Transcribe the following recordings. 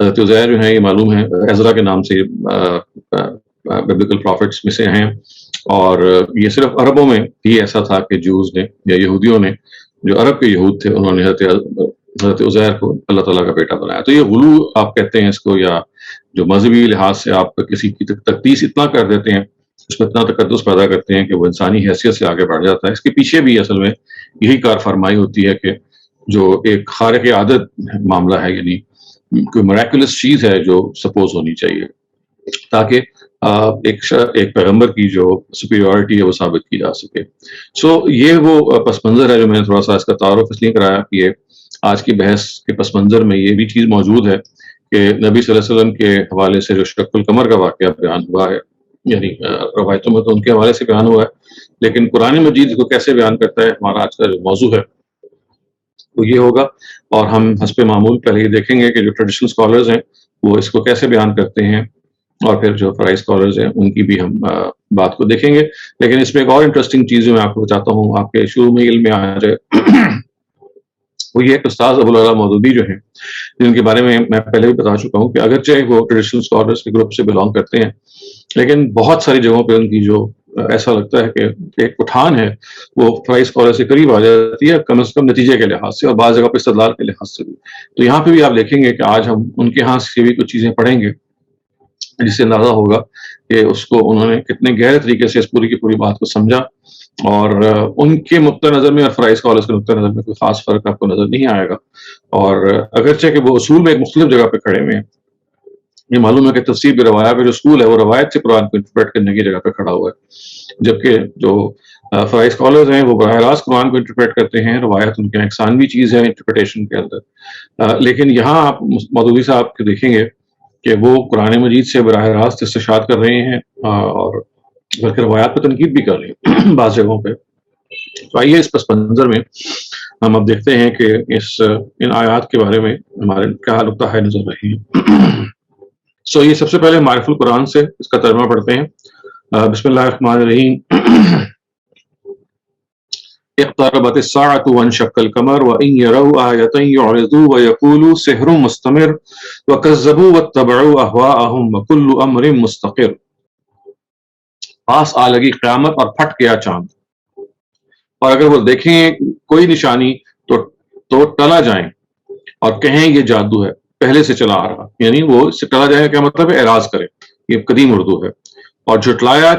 حضرت عزیر جو ہیں یہ معلوم ہے عزرا کے نام سے ببلیکل پروفٹس میں سے ہیں، اور یہ صرف عربوں میں ہی ایسا تھا کہ جوز نے یا یہودیوں نے، جو عرب کے یہود تھے، انہوں نے حضرت عزیر کو اللہ تعالیٰ کا بیٹا بنایا. تو یہ غلو آپ کہتے ہیں اس کو، یا جو مذہبی لحاظ سے آپ کسی کی تقدیس اتنا کر دیتے ہیں، اس میں اتنا تقدس پیدا کرتے ہیں کہ وہ انسانی حیثیت سے آگے بڑھ جاتا ہے. اس کے پیچھے بھی اصل میں یہی کار فرمائی ہوتی ہے کہ جو ایک خارق عادت معاملہ ہے، یعنی کوئی میراکولس چیز ہے جو سپوز ہونی چاہیے، تاکہ ایک پیغمبر کی جو سپیریورٹی ہے وہ ثابت کی جا سکے. سو یہ وہ پس منظر ہے جو میں نے تھوڑا سا اس کا تعارف اس لیے کرایا کہ یہ آج کی بحث کے پس منظر میں یہ بھی چیز موجود ہے کہ نبی صلی اللہ علیہ وسلم کے حوالے سے جو شق القمر کا واقعہ بیان ہوا ہے، یعنی روایتوں میں تو ان کے حوالے سے بیان ہوا ہے، لیکن قرآن مجید کو کیسے بیان کرتا ہے، ہمارا آج کا جو موضوع ہے وہ یہ ہوگا. اور ہم حسب معمول پہلے یہ دیکھیں گے کہ جو ٹریڈیشنل اسکالرز ہیں وہ اس کو کیسے بیان کرتے ہیں، اور پھر جو فرعی اسکالرز ہیں ان کی بھی ہم بات کو دیکھیں گے. لیکن اس میں ایک اور انٹرسٹنگ چیز جو میں آپ کو بتاتا ہوں، آپ کے شروع میں علم میں آ جائے، وہ یہ استاذ ابوالعلا مودودی جو ہیں، جن کے بارے میں پہلے بھی بتا چکا ہوں کہ اگرچہ وہ ٹریڈیشنل اسکالرز کے گروپ سے بلانگ کرتے ہیں، لیکن بہت ساری جگہوں پہ ان کی جو ایسا لگتا ہے کہ ایک اٹھان ہے وہ فرعی اسکالر سے قریب آ جاتی ہے، کم از کم نتیجے کے لحاظ سے اور بعض جگہ پہ استدلال کے لحاظ سے بھی. تو یہاں پہ بھی آپ دیکھیں گے کہ آج ہم ان کے ہاں سے بھی کچھ چیزیں پڑھیں گے جس سے اندازہ ہوگا کہ اس کو انہوں نے کتنے گہرے طریقے سے اس پوری کی پوری بات کو سمجھا، اور ان کے نقطہ نظر میں اور فرعی اسکالرز کے نقطہ نظر میں کوئی خاص فرق آپ کو نظر نہیں آئے گا. اور اگرچہ کہ وہ اصول میں ایک مختلف جگہ پہ کھڑے ہوئے ہیں، یہ معلوم ہے کہ تفسیر بھی روایات کا جو اصول ہے وہ روایت سے قرآن کو انٹرپریٹ کرنے کی جگہ پہ کھڑا ہوا ہے، جبکہ جو فرعی اسکالرز ہیں وہ براہ راست قرآن کو انٹرپریٹ کرتے ہیں. روایت ان کے ایک ثانوی چیز ہے انٹرپریٹیشن کے اندر، لیکن یہاں آپ مودودی صاحب کو دیکھیں گے کہ وہ قرآن مجید سے براہ راست استشہاد کر رہے ہیں، اور بلکہ روایات پہ تنقید بھی کر رہے ہیں بعض جگہوں پہ. تو آئیے اس پس منظر میں ہم اب دیکھتے ہیں کہ ان آیات کے بارے میں ہمارے کیا نقطہ ہے نظر رہے ہیں. سو یہ سب سے پہلے معرف القرآن سے اس کا ترجمہ پڑھتے ہیں. بسم اللہ الرحمن الرحیم. اقتربت الساعة وانشق القمر وإن يروا آية يعرضوا ويقولوا سحر مستمر وكذبوا واتبعوا أهواءهم وكل أمر مستقر. پاس آ لگی قیامت اور پھٹ گیا چاند، اور اگر وہ دیکھیں کوئی نشانی تو ٹلا جائیں اور کہیں یہ جادو ہے پہلے سے چلا آ رہا. یعنی وہ اس سے ٹلا جائے کیا مطلب ہے؟ اعراض کرے، یہ قدیم اردو ہے. اور جھٹلایا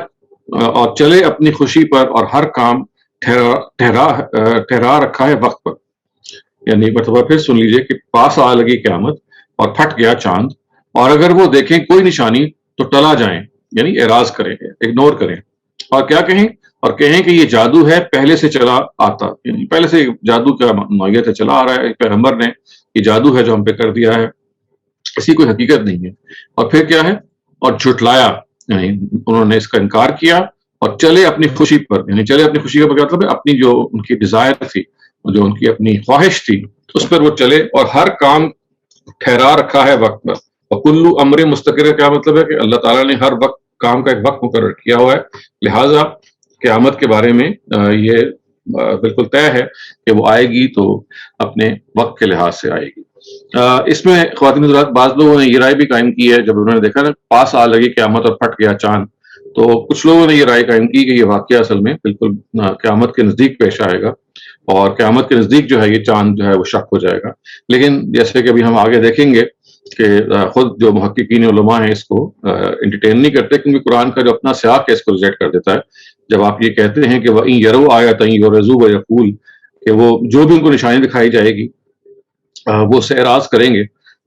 اور چلے اپنی خوشی پر، اور ہر کام ٹھہرا رکھا ہے وقت پر. یعنی مرتبہ پھر سن لیجئے کہ پاس آ لگی قیامت اور پھٹ گیا چاند، اور اگر وہ دیکھیں کوئی نشانی تو ٹلا جائیں، یعنی اعراض کریں، اگنور کریں، اور کیا کہیں؟ اور کہیں کہ یہ جادو ہے پہلے سے چلا آتا. یعنی پہلے سے جادو کا نوعیت ہے، چلا آ رہا ہے، ایک پیغمبر نے یہ جادو ہے جو ہم پہ کر دیا ہے، اس کی کوئی حقیقت نہیں ہے. اور پھر کیا ہے؟ اور جھٹلایا، یعنی انہوں نے اس کا انکار کیا، اور چلے اپنی خوشی پر. یعنی چلے اپنی خوشی کا مطلب ہے اپنی جو ان کی ڈیزائر تھی، جو ان کی اپنی خواہش تھی، اس پر وہ چلے، اور ہر کام ٹھہرا رکھا ہے وقت پر. اور کلو امر مستقر، کیا مطلب ہے کہ اللہ تعالیٰ نے ہر وقت کام کا ایک وقت مقرر کیا ہوا ہے، لہٰذا قیامت کے بارے میں یہ بالکل طے ہے کہ وہ آئے گی تو اپنے وقت کے لحاظ سے آئے گی. اس میں خواتین حضرات بعض لوگوں نے یہ رائے بھی قائم کی ہے، جب انہوں نے دیکھا نا پاس آ لگی قیامت اور پھٹ گیا چاند، تو کچھ لوگوں نے یہ رائے قائم کی کہ یہ واقعہ اصل میں بالکل قیامت کے نزدیک پیش آئے گا، اور قیامت کے نزدیک جو ہے یہ چاند جو ہے وہ شق ہو جائے گا. لیکن جیسے کہ ابھی ہم آگے دیکھیں گے کہ خود جو محققین علماء ہیں اس کو انٹرٹین نہیں کرتے، کیونکہ قرآن کا جو اپنا سیاق ہے اس کو ریجیکٹ کر دیتا ہے. جب آپ یہ کہتے ہیں کہ وَإِن يَرَوْا آيَةً يُعْرِضُوا وَيَقُولُوا، کہ وہ جو بھی ان کو نشانی دکھائی جائے گی وہ اس سے اعراض کریں گے.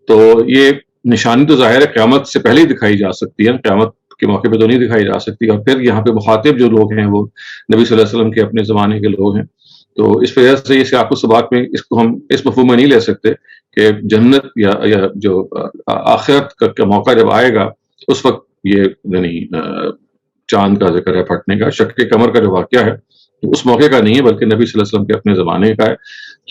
تو یہ نشانی تو ظاہر ہے قیامت سے پہلے ہی دکھائی جا سکتی ہے، قیامت کے موقع پہ تو نہیں دکھائی جا سکتی. اور پھر یہاں پہ مخاطب جو لوگ ہیں وہ نبی صلی اللہ علیہ وسلم کے اپنے زمانے کے لوگ ہیں. تو اس وجہ سے اس سیاق و سباق میں اس کو ہم اس مفہوم میں نہیں لے سکتے کہ جنت یا جو آخرت کا موقع جب آئے گا اس وقت یہ یعنی چاند کا ذکر ہے پھٹنے کا. شق قمر کا جو واقعہ ہے اس موقع کا نہیں ہے، بلکہ نبی صلی اللہ علیہ وسلم کے اپنے زمانے کا ہے.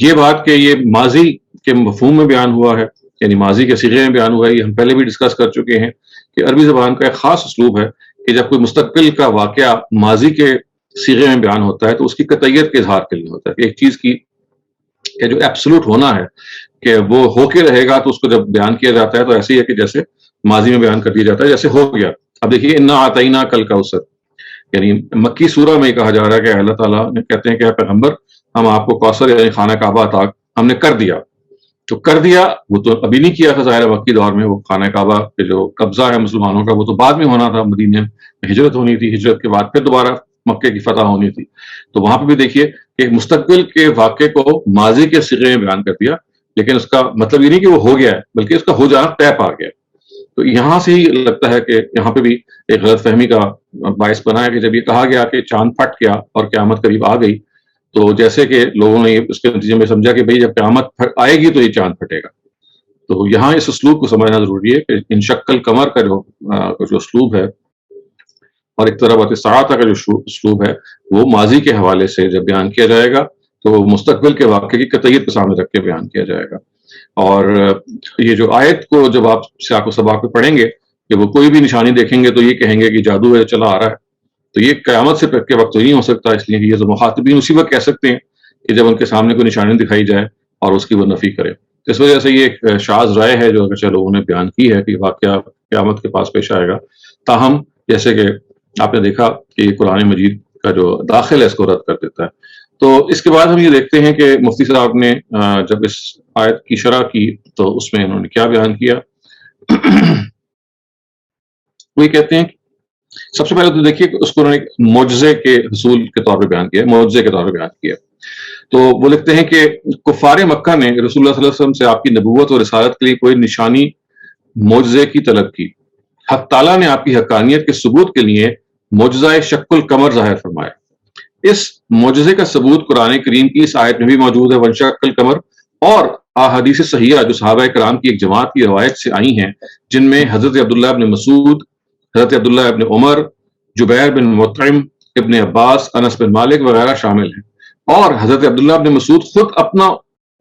یہ بات کہ یہ ماضی کے مفہوم میں بیان ہوا ہے، یعنی ماضی کے صیغے میں بیان ہوا ہے، یہ ہم پہلے بھی ڈسکس کر چکے ہیں کہ عربی زبان کا ایک خاص اسلوب ہے کہ جب کوئی مستقبل کا واقعہ ماضی کے صیغے میں بیان ہوتا ہے تو اس کی قطعیت کے اظہار کے لیے ہوتا ہے، کہ ایک چیز کی کہ جو ایبسولوٹ ہونا ہے کہ وہ ہو کے رہے گا تو اس کو جب بیان کیا جاتا ہے تو ایسے ہی ہے کہ جیسے ماضی میں بیان کر دیا جاتا ہے جیسے ہو گیا. اب دیکھیے انا آتینا کل کوثر، یعنی مکی سورہ میں کہا جا رہا ہے کہ اللہ تعالیٰ نے کہتے ہیں کہ اے پیغمبر ہم آپ کو کوثر یعنی خانہ کعبہ عطا ہم نے کر دیا. تو کر دیا وہ تو ابھی نہیں کیا تھا ظاہر مکی دور میں، وہ خانہ کعبہ کے جو قبضہ ہے مسلمانوں کا وہ تو بعد میں ہونا تھا، مدینے میں ہجرت ہونی تھی، ہجرت کے بعد پھر دوبارہ مکے کی فتح ہونی تھی. تو وہاں پہ بھی دیکھیے کہ مستقبل کے واقعے کو ماضی کے صیغے میں بیان کر دیا، لیکن اس کا مطلب یہ نہیں کہ وہ ہو گیا ہے بلکہ اس کا ہو جانا طے پا گیا. تو یہاں سے ہی لگتا ہے کہ یہاں پہ بھی ایک غلط فہمی کا باعث بنا ہے کہ جب یہ کہا گیا کہ چاند پھٹ گیا اور قیامت قریب آ گئی تو جیسے کہ لوگوں نے اس کے نتیجے میں سمجھا کہ بھئی جب قیامت آئے گی تو یہ چاند پھٹے گا. تو یہاں اس اسلوب کو سمجھنا ضروری ہے کہ انشق القمر کا جو اسلوب ہے اور اقتربت الساعۃ کا جو اسلوب ہے وہ ماضی کے حوالے سے جب بیان کیا جائے گا تو مستقبل کے واقعے کی قطعیت کو سامنے رکھ کے بیان کیا جائے گا. اور یہ جو آیت کو جب آپ سیاق و سباق پہ پڑھیں گے کہ وہ کوئی بھی نشانی دیکھیں گے تو یہ کہیں گے کہ جادو ہے چلا آ رہا ہے، تو یہ قیامت سے کے وقت تو نہیں ہو سکتا، اس لیے کہ یہ تو مخاطبین اسی وقت کہہ سکتے ہیں کہ جب ان کے سامنے کوئی نشانی دکھائی جائے اور اس کی وہ نفی کرے. اس وجہ سے یہ ایک شاذ رائے ہے جو اگرچہ لوگوں نے بیان کی ہے کہ واقعہ قیامت کے پاس پیش آئے گا، تاہم جیسے کہ آپ نے دیکھا کہ یہ قرآن مجید کا جو داخل ہے اس کو رد کر دیتا ہے. تو اس کے بعد ہم یہ دیکھتے ہیں کہ مفتی صاحب نے جب اس آیت کی شرح کی تو اس میں انہوں نے کیا بیان کیا. وہ یہ کہتے ہیں سب سے پہلے تو دیکھیے اس کو انہوں نے معجزے کے حصول کے طور پہ بیان کیا، معجزے کے طور پہ بیان کیا. تو وہ لکھتے ہیں کہ کفار مکہ نے رسول اللہ صلی اللہ علیہ وسلم سے آپ کی نبوت اور رسالت کے لیے کوئی نشانی معجزے کی طلب کی. حق تعالیٰ نے آپ کی حقانیت کے ثبوت کے لیے معجزہ شق القمر ظاہر فرمایا. اس معجزے کا ثبوت قرآن کریم کی اس آیت میں بھی موجود ہے وانشق القمر، اور احادیث صحیحہ جو صحابہ کرام کی ایک جماعت کی روایت سے آئی ہیں جن میں حضرت عبداللہ ابن مسعود، حضرت عبداللہ ابن عمر، جبیر بن مطعم، ابن عباس، انس بن مالک وغیرہ شامل ہیں. اور حضرت عبداللہ ابن مسعود خود اپنا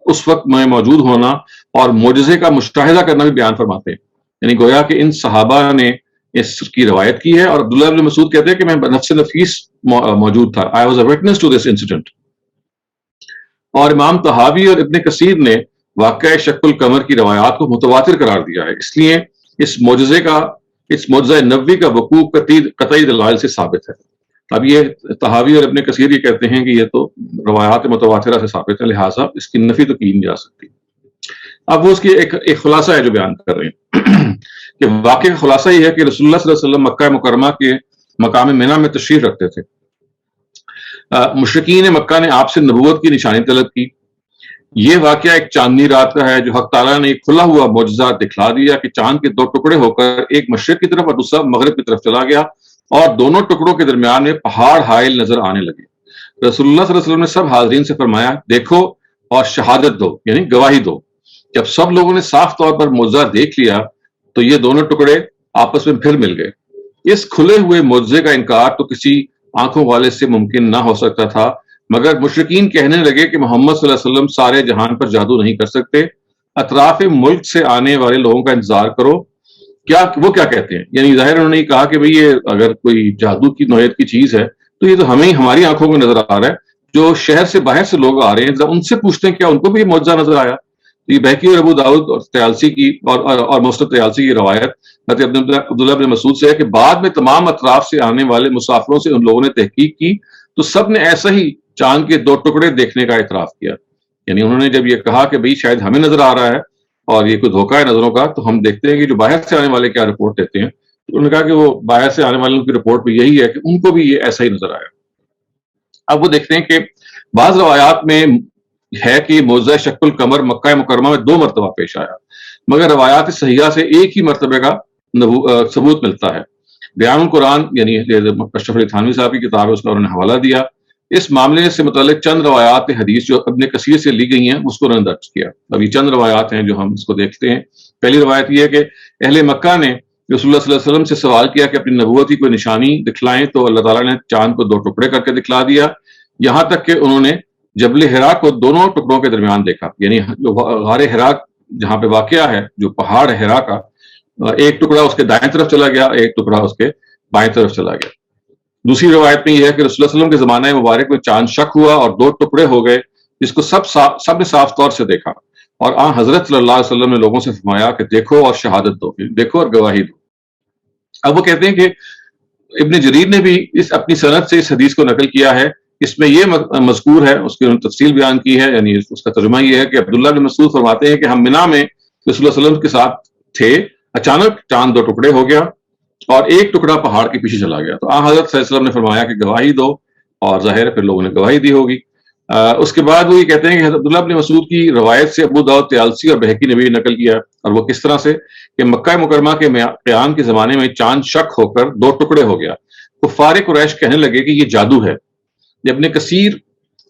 اس وقت میں موجود ہونا اور معجزے کا مشاہدہ کرنا بھی بیان فرماتے ہیں، یعنی گویا کہ ان صحابہ نے اس کی روایت کی ہے. اور عبداللہ ابن مسعود کہتے ہیں کہ میں نفس نفیس موجود تھا، I was a witness to this incident. اور امام طحاوی اور ابن کثیر نے واقعہ شق القمر کی روایات کو متواتر قرار دیا ہے، اس لیے اس معجزہ نبوی کا وقوع قطعی دلائل سے ثابت ہے. اب یہ طحاوی اور ابن کثیر یہ کہتے ہیں کہ یہ تو روایات متواترہ سے ثابت ہے، لہٰذا اس کی نفی تو کی نہیں جا سکتی. اب وہ اس کی ایک خلاصہ ہے جو بیان کر رہے ہیں کہ واقعہ کا خلاصہ یہ ہے کہ رسول اللہ صلی اللہ علیہ وسلم مکہ مکرمہ کے مقام منی میں تشریف رکھتے تھے. مشرکین مکہ نے آپ سے نبوت کی نشانی طلب کی. یہ واقعہ ایک چاندنی رات کا ہے جو حق تعالیٰ نے ایک کھلا ہوا معجزہ دکھلا دیا کہ چاند کے دو ٹکڑے ہو کر ایک مشرق کی طرف اور دوسرا مغرب کی طرف چلا گیا اور دونوں ٹکڑوں کے درمیان میں پہاڑ حائل نظر آنے لگے. رسول اللہ صلی اللہ علیہ وسلم نے سب حاضرین سے فرمایا دیکھو اور شہادت دو، یعنی گواہی دو. جب سب لوگوں نے صاف طور پر معجزہ دیکھ لیا تو یہ دونوں ٹکڑے آپس میں پھر مل گئے. اس کھلے ہوئے معجزے کا انکار تو کسی آنکھوں والے سے ممکن نہ ہو سکتا تھا، مگر مشرکین کہنے لگے کہ محمد صلی اللہ علیہ وسلم سارے جہان پر جادو نہیں کر سکتے، اطراف ملک سے آنے والے لوگوں کا انتظار کرو. وہ کیا کہتے ہیں، یعنی ظاہر انہوں نے کہا کہ بھئی یہ اگر کوئی جادو کی نوعیت کی چیز ہے تو یہ تو ہمیں ہماری آنکھوں کو نظر آ رہا ہے، جو شہر سے باہر سے لوگ آ رہے ہیں ان سے پوچھتے ہیں کیا ان کو بھی یہ معجزہ نظر آیا. یہ بہقی اور ابو داؤد اور طیالسی کی اور مسند طیالسی کی روایت حضرت عبداللہ بن مسعود سے ہے کہ بعد میں تمام اطراف سے آنے والے مسافروں سے ان لوگوں نے تحقیق کی تو سب نے ایسا ہی چاند کے دو ٹکڑے دیکھنے کا اعتراف کیا. یعنی انہوں نے جب یہ کہا کہ بھئی شاید ہمیں نظر آ رہا ہے اور یہ کوئی دھوکہ ہے نظروں کا، تو ہم دیکھتے ہیں کہ جو باہر سے آنے والے کیا رپورٹ دیتے ہیں. تو انہوں نے کہا کہ وہ باہر سے آنے والوں کی رپورٹ بھی یہی ہے کہ ان کو بھی یہ ایسا ہی نظر آیا. اب وہ دیکھتے ہیں کہ بعض روایات میں ہے کہ معجزہ شق القمر مکہ مکرمہ میں 2 مرتبہ پیش آیا، مگر روایات صحیحہ سے ایک ہی مرتبہ کا ثبوت ملتا ہے. بیان القرآن یعنی اشرف علی تھانوی صاحب کی کتاب ہے، اس کا انہوں نے حوالہ دیا. اس معاملے سے متعلق چند روایات حدیث جو ابن کثیر سے لی گئی ہیں اس کو انہوں نے درج کیا. اب یہ چند روایات ہیں جو ہم اس کو دیکھتے ہیں. پہلی روایت یہ ہے کہ اہل مکہ نے رسول اللہ صلی اللہ علیہ وسلم سے سوال کیا کہ اپنی نبوت کی کوئی نشانی دکھلائیں، تو اللہ تعالیٰ نے چاند کو 2 ٹکڑے کر کے دکھلا دیا، یہاں تک کہ انہوں نے جبل حرا کو دونوں ٹکڑوں کے درمیان دیکھا. یعنی جو غار حرا جہاں پہ واقعہ ہے، جو پہاڑ حرا کا، ایک ٹکڑا اس کے دائیں طرف چلا گیا، ایک ٹکڑا اس کے بائیں طرف چلا گیا. دوسری روایت میں یہ ہے کہ رسول اللہ علیہ وسلم کے زمانہ مبارک میں چاند شق ہوا اور 2 ٹکڑے ہو گئے، جس کو سب نے صاف طور سے دیکھا اور حضرت صلی اللہ علیہ وسلم نے لوگوں سے فرمایا کہ دیکھو اور شہادت دو، دیکھو اور گواہی دو۔ اب وہ کہتے ہیں کہ ابن جریر نے بھی اس اپنی سند سے اس حدیث کو نقل کیا ہے، اس میں یہ مذکور ہے، اس کی تفصیل بیان کی ہے، یعنی اس کا ترجمہ یہ ہے کہ عبداللہ بن مسعود فرماتے ہیں کہ ہم منا میں رسول اللہ علیہ وسلم کے ساتھ تھے، اچانک چاند 2 ٹکڑے ہو گیا اور ایک ٹکڑا پہاڑ کے پیچھے چلا گیا، تو حضرت صلی اللہ علیہ وسلم نے فرمایا کہ گواہی دو، اور ظاہر ہے پھر لوگوں نے گواہی دی ہوگی۔ اس کے بعد وہ یہ کہتے ہیں کہ حضرت عبداللہ بن مسعود کی روایت سے ابو داؤد، طیالسی اور بہقی نے بھی نقل کیا، اور وہ کس طرح سے کہ مکہ مکرمہ کے قیام کے زمانے میں چاند شک ہو کر 2 ٹکڑے ہو گیا، کفار قریش کہنے لگے کہ یہ جادو ہے۔ ابن کثیر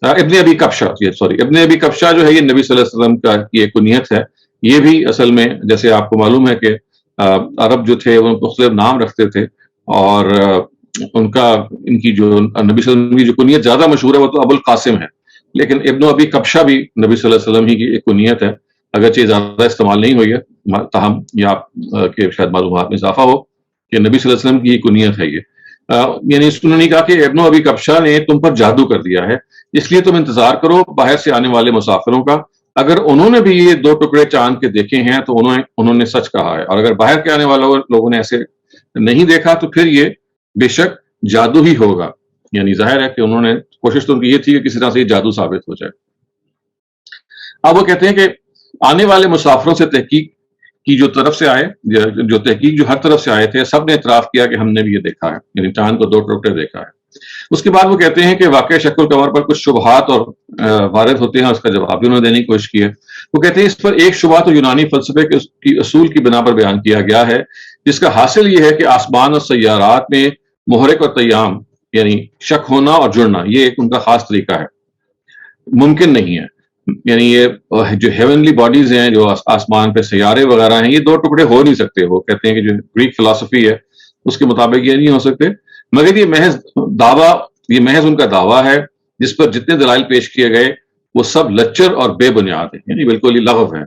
ابن ابی کبشہ جو ہے یہ نبی صلی اللہ علیہ وسلم کا یہ کنیت ہے۔ یہ بھی اصل میں جیسے آپ کو معلوم ہے کہ عرب جو تھے وہ مختلف نام رکھتے تھے، اور ان کی جو نبی صلی اللہ علیہ وسلم کی جو کنیت زیادہ مشہور ہے وہ تو ابو القاسم ہے، لیکن ابن ابی کبشہ بھی نبی صلی اللہ علیہ وسلم ہی کی ایک کنیت ہے، اگرچہ زیادہ استعمال نہیں ہوئی ہے، تاہم یہ آپ کے شاید معلومات میں اضافہ ہو کہ نبی صلی اللہ علیہ وسلم کی کنیت ہے یہ۔ یعنی انہوں نے کہا کہ ابن ابی کبشہ نے تم پر جادو کر دیا ہے، اس لیے تم انتظار کرو باہر سے آنے والے مسافروں کا، اگر انہوں نے بھی یہ 2 ٹکڑے چاند کے دیکھے ہیں تو انہوں نے سچ کہا ہے، اور اگر باہر کے آنے والے لوگوں نے ایسے نہیں دیکھا تو پھر یہ بے شک جادو ہی ہوگا۔ یعنی ظاہر ہے کہ انہوں نے کوشش تو ان کی یہ تھی کہ کسی طرح سے یہ جادو ثابت ہو جائے۔ اب وہ کہتے ہیں کہ آنے والے مسافروں سے تحقیق کی جو طرف سے آئے، جو ہر طرف سے آئے تھے، سب نے اعتراف کیا کہ ہم نے بھی یہ دیکھا ہے، یعنی چاند کو 2 ٹکڑے دیکھا ہے۔ اس کے بعد وہ کہتے ہیں کہ واقع شک القمر پر کچھ شبہات اور وارد ہوتے ہیں، اس کا جواب بھی انہوں نے دینے کی کوشش کی ہے۔ وہ کہتے ہیں اس پر ایک شبہ تو یونانی فلسفے کے اصول کی بنا پر بیان کیا گیا ہے، جس کا حاصل یہ ہے کہ آسمان اور سیارات میں محرک اور تیام یعنی شک ہونا اور جڑنا، یہ ایک ان کا خاص طریقہ ہے، ممکن نہیں ہے۔ یعنی یہ جو ہیونلی باڈیز ہیں، جو آسمان پہ سیارے وغیرہ ہیں، یہ 2 ٹکڑے ہو نہیں سکتے۔ وہ کہتے ہیں کہ جو گریک فلسفی ہے اس کے مطابق یہ نہیں ہو سکتے، مگر یہ محض ان کا دعویٰ ہے، جس پر جتنے دلائل پیش کیے گئے وہ سب لچر اور بے بنیاد ہیں، یعنی بالکل ہی لغو ہیں۔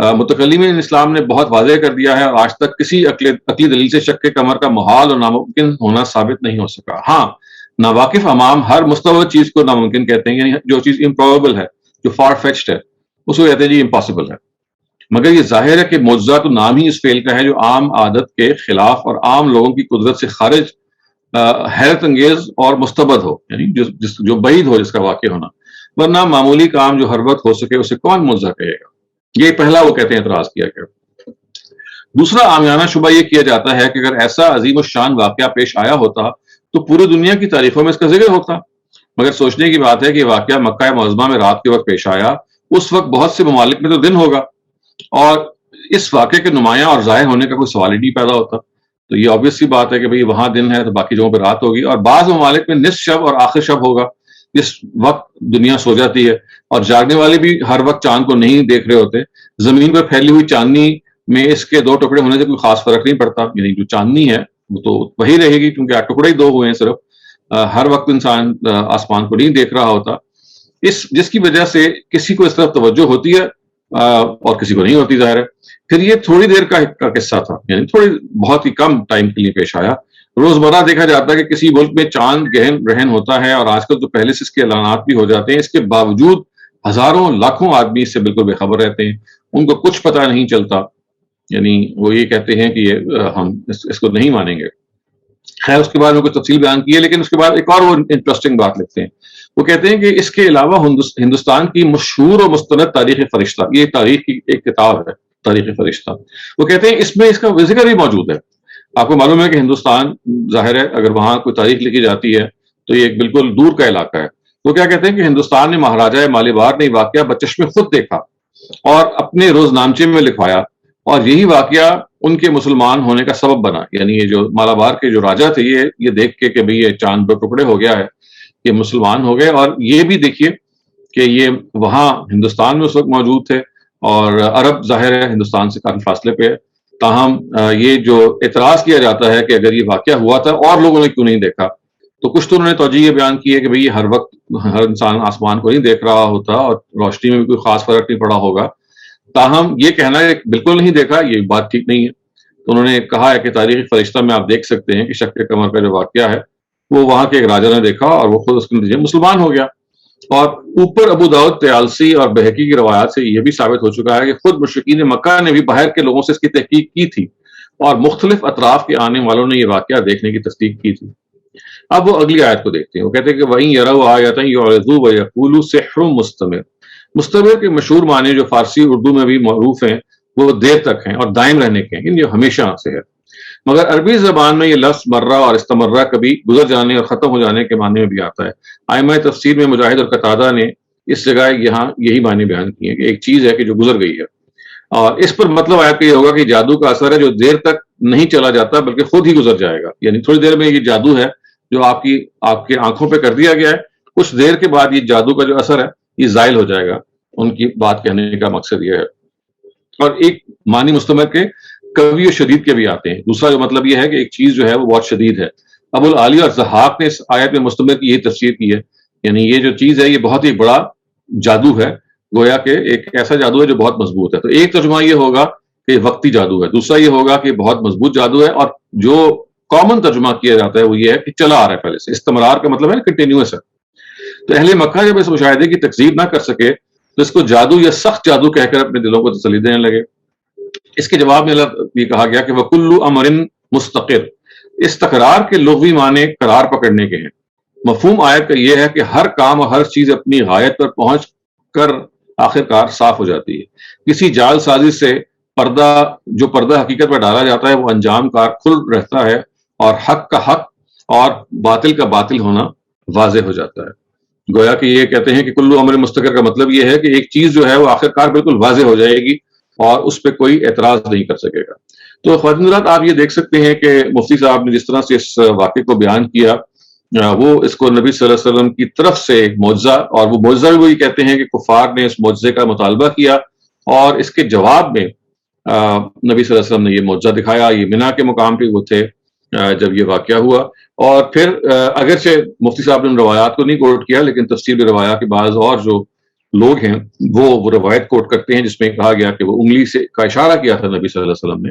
متکلمین اسلام نے بہت واضح کر دیا ہے، اور آج تک کسی عقلی دلیل سے شک قمر کا محال اور ناممکن ہونا ثابت نہیں ہو سکا۔ ہاں، ناواقف عوام ہر مستبد چیز کو ناممکن کہتے ہیں، یعنی جو چیز امپروبل ہے، جو فار فیچڈ ہے، اس کو کہتے ہیں جی امپاسبل ہے۔ مگر یہ ظاہر ہے کہ معجزہ تو نام ہی اس فعل کا ہے جو عام عادت کے خلاف اور عام لوگوں کی قدرت سے خارج، حیرت انگیز اور مستبد ہو، یعنی جو بعید ہو جس کا واقع ہونا، ورنہ معمولی کام جو ہر وقت ہو سکے اسے کون معجزہ کہے گا؟ یہ پہلا وہ کہتے ہیں اعتراض کیا گیا۔ دوسرا عامیانہ شبہ یہ کیا جاتا ہے کہ اگر ایسا عظیم الشان واقعہ پیش آیا ہوتا تو پوری دنیا کی تاریخوں میں اس کا ذکر ہوتا، مگر سوچنے کی بات ہے کہ واقعہ مکہ معظمہ میں رات کے وقت پیش آیا، اس وقت بہت سے ممالک میں تو دن ہوگا، اور اس واقعے کے نمایاں اور ظاہر ہونے کا کوئی سوال ہی نہیں پیدا ہوتا۔ تو یہ obvious سی بات ہے کہ بھئی وہاں دن ہے تو باقی جگہوں پہ رات ہوگی، اور بعض ممالک میں نصف شب اور آخر شب ہوگا، جس وقت دنیا سو جاتی ہے، اور جاگنے والے بھی ہر وقت چاند کو نہیں دیکھ رہے ہوتے۔ زمین پر پھیلی ہوئی چاندنی میں اس کے 2 ٹکڑے ہونے سے کوئی خاص فرق نہیں پڑتا، یعنی جو چاندنی ہے وہ تو وہی رہے گی، کیونکہ ٹکڑے ہی 2 ہوئے ہیں صرف، ہر وقت انسان آسمان کو نہیں دیکھ رہا ہوتا، جس کی وجہ سے کسی کو اس طرف توجہ ہوتی ہے اور کسی کو نہیں ہوتی، ظاہر ہے۔ پھر یہ تھوڑی دیر کا قصہ تھا، یعنی بہت ہی کم ٹائم کے لیے پیش آیا۔ روزمرہ دیکھا جاتا ہے کہ کسی ملک میں چاند گہن رہن ہوتا ہے، اور آج کل تو پہلے سے اس کے اعلانات بھی ہو جاتے ہیں، اس کے باوجود ہزاروں لاکھوں آدمی اس سے بالکل بے خبر رہتے ہیں، ان کو کچھ پتہ نہیں چلتا، یعنی وہ یہ کہتے ہیں کہ ہم اس کو نہیں مانیں گے۔ خیر، اس کے بعد میں کچھ تفصیل بیان کی ہے، لیکن اس کے بعد ایک اور وہ انٹرسٹنگ بات لکھتے ہیں۔ وہ کہتے ہیں کہ اس کے علاوہ ہندوستان کی مشہور و مستند تاریخ فرشتہ، یہ تاریخ کی ایک کتاب ہے، تاریخ فرشتہ، وہ کہتے ہیں اس میں اس کا ذکر بھی موجود ہے۔ آپ کو معلوم ہے کہ ہندوستان ظاہر ہے اگر وہاں کوئی تاریخ لکھی جاتی ہے تو یہ ایک بالکل دور کا علاقہ ہے۔ وہ کیا کہتے ہیں کہ ہندوستان نے مہاراجہ مالیبار نے واقعہ بچشم خود دیکھا اور اپنے روزنامچے میں لکھوایا، اور یہی واقعہ ان کے مسلمان ہونے کا سبب بنا۔ یعنی یہ جو مالابار کے جو راجا تھے، یہ دیکھ کے کہ بھئی یہ چاند 2 ٹکڑے ہو گیا ہے، یہ مسلمان ہو گئے، اور یہ بھی دیکھیے کہ یہ وہاں ہندوستان میں اس وقت موجود تھے، اور عرب ظاہر ہے ہندوستان سے کافی فاصلے پہ ہے، تاہم یہ جو اعتراض کیا جاتا ہے کہ اگر یہ واقعہ ہوا تھا اور لوگوں نے کیوں نہیں دیکھا، تو کچھ تو انہوں نے توجہ یہ بیان کی ہے کہ بھئی ہر وقت ہر انسان آسمان کو نہیں دیکھ رہا ہوتا، اور روشنی میں بھی کوئی خاص فرق نہیں پڑا ہوگا، تاہم یہ کہنا ہے بالکل نہیں دیکھا، یہ بات ٹھیک نہیں ہے۔ تو انہوں نے کہا ہے کہ تاریخ فرشتہ میں آپ دیکھ سکتے ہیں کہ شق قمر کا جو واقعہ ہے وہ وہاں کے ایک راجا نے دیکھا، اور وہ خود اس کے نتیجے مسلمان ہو گیا۔ اور اوپر ابو داؤد، طیالسی اور بہقی کی روایات سے یہ بھی ثابت ہو چکا ہے کہ خود مشرکین مکہ نے بھی باہر کے لوگوں سے اس کی تحقیق کی تھی اور مختلف اطراف کے آنے والوں نے یہ واقعہ دیکھنے کی تصدیق کی تھی۔ اب وہ اگلی آیت کو دیکھتے ہیں، وہ کہتے ہیں کہ وَإِن يَرَوْا آیَةً يُعْرِضُوا وَيَقُولُوا سِحْرٌ مُسْتَمِرٌ۔ مستمر کے مشہور معنی جو فارسی اردو میں بھی معروف ہیں وہ دیر تک ہیں اور دائم رہنے کے ہیں، جو ہمیشہ سے ہے، مگر عربی زبان میں یہ لفظ مرہ اور استمرہ کبھی گزر جانے اور ختم ہو جانے کے معنی میں بھی آتا ہے۔ ائمہ تفسیر میں مجاہد اور قتادہ نے اس جگہ یہاں یہی معنی بیان کیے ہیں کہ ایک چیز ہے کہ جو گزر گئی ہے، اور اس پر مطلب آیت کا یہ ہوگا کہ جادو کا اثر ہے جو دیر تک نہیں چلا جاتا بلکہ خود ہی گزر جائے گا، یعنی تھوڑی دیر میں یہ جادو ہے جو آپ کے آنکھوں پہ کر دیا گیا ہے، کچھ دیر کے بعد یہ جادو کا جو اثر ہے یہ زائل ہو جائے گا۔ ان کی بات کہنے کا مقصد یہ ہے۔ اور ایک معنی مستمر کے قوی و شدید کے بھی آتے ہیں، دوسرا جو مطلب یہ ہے کہ ایک چیز جو ہے وہ بہت شدید ہے۔ ابو العالی اور ضحاک نے اس آیت میں مستمر کی یہی تفسیر کی ہے، یعنی یہ جو چیز ہے یہ بہت ہی بڑا جادو ہے، گویا کہ ایک ایسا جادو ہے جو بہت مضبوط ہے۔ تو ایک ترجمہ یہ ہوگا کہ وقتی جادو ہے، دوسرا یہ ہوگا کہ بہت مضبوط جادو ہے، اور جو کامن ترجمہ کیا جاتا ہے وہ یہ ہے کہ چلا آ رہا ہے پہلے سے۔ استمرار کا مطلب ہے کنٹینیوس ہے۔ تو اہل مکہ جب اس مشاہدے کی تکذیب نہ کر سکے تو اس کو جادو یا سخت جادو کہہ کر اپنے دلوں کو تسلی دینے لگے۔ اس کے جواب میں اللہ یہ کہا گیا کہ وَكُلُّ أَمْرٍ مُسْتَقِرٍ۔ استقرار کے لغوی معنی قرار پکڑنے کے ہیں۔ مفہوم آیت کا یہ ہے کہ ہر کام اور ہر چیز اپنی غایت پر پہنچ کر آخرکار صاف ہو جاتی ہے۔ کسی جال سازی سے جو پردہ حقیقت پر ڈالا جاتا ہے وہ انجام کار کھل رہتا ہے، اور حق کا حق اور باطل کا باطل ہونا واضح ہو جاتا ہے۔ گویا کہ یہ کہتے ہیں کہ کلو امر مستقر کا مطلب یہ ہے کہ ایک چیز جو ہے وہ آخرکار بالکل واضح ہو جائے گی اور اس پہ کوئی اعتراض نہیں کر سکے گا۔ تو خواتین حضرات، آپ یہ دیکھ سکتے ہیں کہ مفتی صاحب نے جس طرح سے اس واقعے کو بیان کیا، وہ اس کو نبی صلی اللہ علیہ وسلم کی طرف سے ایک معجزہ، اور وہ معجزہ بھی وہی کہتے ہیں کہ کفار نے اس معجزے کا مطالبہ کیا، اور اس کے جواب میں نبی صلی اللہ علیہ وسلم نے یہ معجزہ دکھایا۔ یہ منا کے مقام پہ وہ تھے جب یہ واقعہ ہوا، اور پھر اگرچہ مفتی صاحب نے روایات کو نہیں کوٹ کیا، لیکن تفسیر میں روایات کے بعض اور جو لوگ ہیں وہ روایت کوٹ کرتے ہیں جس میں کہا گیا کہ وہ انگلی سے کا اشارہ کیا تھا نبی صلی اللہ علیہ وسلم نے،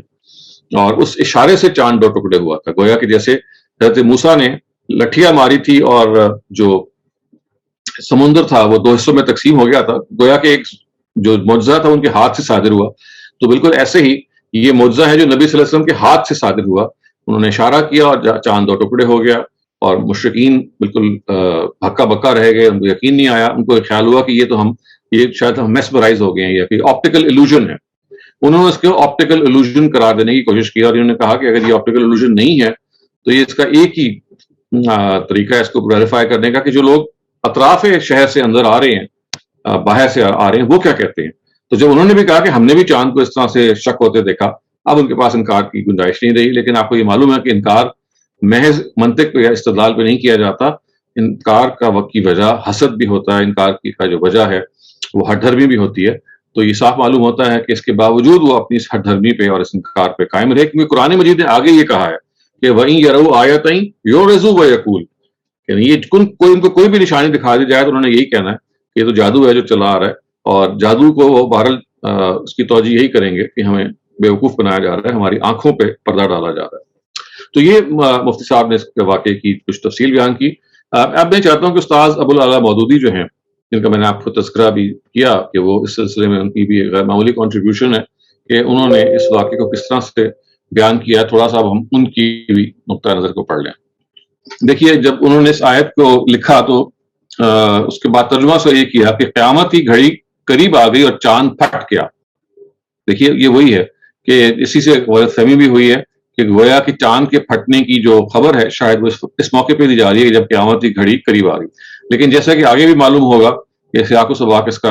اور اس اشارے سے چاند دو ٹکڑے ہوا تھا۔ گویا کہ جیسے حضرت موسیٰ نے لٹھیاں ماری تھی اور جو سمندر تھا وہ دو حصوں میں تقسیم ہو گیا تھا، گویا کہ ایک جو معجزہ تھا ان کے ہاتھ سے صادر ہوا، تو بالکل ایسے ہی یہ معجزہ ہے جو نبی صلی اللہ علیہ وسلم کے ہاتھ سے صادر ہوا۔ انہوں نے اشارہ کیا اور چاند دو ٹکڑے ہو گیا، اور مشرکین بالکل ہکا بکا رہ گئے، ان کو یقین نہیں آیا، ان کو خیال ہوا کہ یہ شاید ہم میسمرائز ہو گئے ہیں یا پھر آپٹیکل ایلوژن ہے۔ انہوں نے اس کو آپٹیکل ایلوژن قرار دینے کی کوشش کی، اور انہوں نے کہا کہ اگر یہ آپٹیکل ایلوژن نہیں ہے تو یہ اس کا ایک ہی طریقہ ہے اس کو ویریفائی کرنے کا کہ جو لوگ اطراف شہر سے اندر آ رہے ہیں، باہر سے آ رہے ہیں، وہ کیا کہتے ہیں۔ تو جب انہوں نے بھی کہا کہ ہم نے بھی چاند کو اس طرح سے شک ہوتے دیکھا، اب ان کے پاس انکار کی گنجائش نہیں رہی۔ لیکن آپ کو یہ معلوم ہے کہ انکار محض منطق پہ یا استدلال پہ نہیں کیا جاتا، انکار کا وقت کی وجہ حسد بھی ہوتا ہے، انکار کی کا جو وجہ ہے وہ ہٹ دھرمی بھی ہوتی ہے۔ تو یہ صاف معلوم ہوتا ہے کہ اس کے باوجود وہ اپنی اس ہٹ دھرمی پہ اور اس انکار پہ قائم رہے، کیونکہ قرآن مجید نے آگے یہ کہا ہے کہ وَإِن يَرَوْا آیَةً يُعْرِضُوا وَيَقُولُوا، یعنی یہ ان کو کوئی بھی نشانی دکھا دی جائے تو انہوں نے یہی کہنا ہے کہ یہ تو جادو ہے جو چلا آ رہا ہے، اور جادو کو وہ بہرحال اس کی توجہ یہی کریں گے کہ ہمیں بیوقوف بنایا جا رہا ہے، ہماری آنکھوں پہ پردہ ڈالا جا رہا ہے۔ تو یہ مفتی صاحب نے اس واقعے کی کچھ تفصیل بیان کی۔ اب میں چاہتا ہوں کہ استاذ ابو العلا مودودی جو ہیں، جن کا میں نے آپ کو تذکرہ بھی کیا کہ وہ اس سلسلے میں ان کی بھی غیر معمولی کنٹریبیوشن ہے کہ انہوں نے اس واقعے کو کس طرح سے بیان کیا ہے، تھوڑا سا ہم ان کی بھی نقطہ نظر کو پڑھ لیں۔ دیکھیے، جب انہوں نے اس آیت کو لکھا تو اس کے بعد ترجمہ سے یہ کیا کہ قیامت کی گھڑی قریب آ گئی اور چاند پھٹ گیا۔ دیکھیے، یہ وہی ہے کہ اسی سے غلط فہمی بھی ہوئی ہے کہ گویا کہ چاند کے پھٹنے کی جو خبر ہے شاید وہ اس موقع پہ دی جا رہی ہے جب قیامت کی گھڑی قریب آ گئی، لیکن جیسا کہ آگے بھی معلوم ہوگا کہ سیاق و سباق اس کو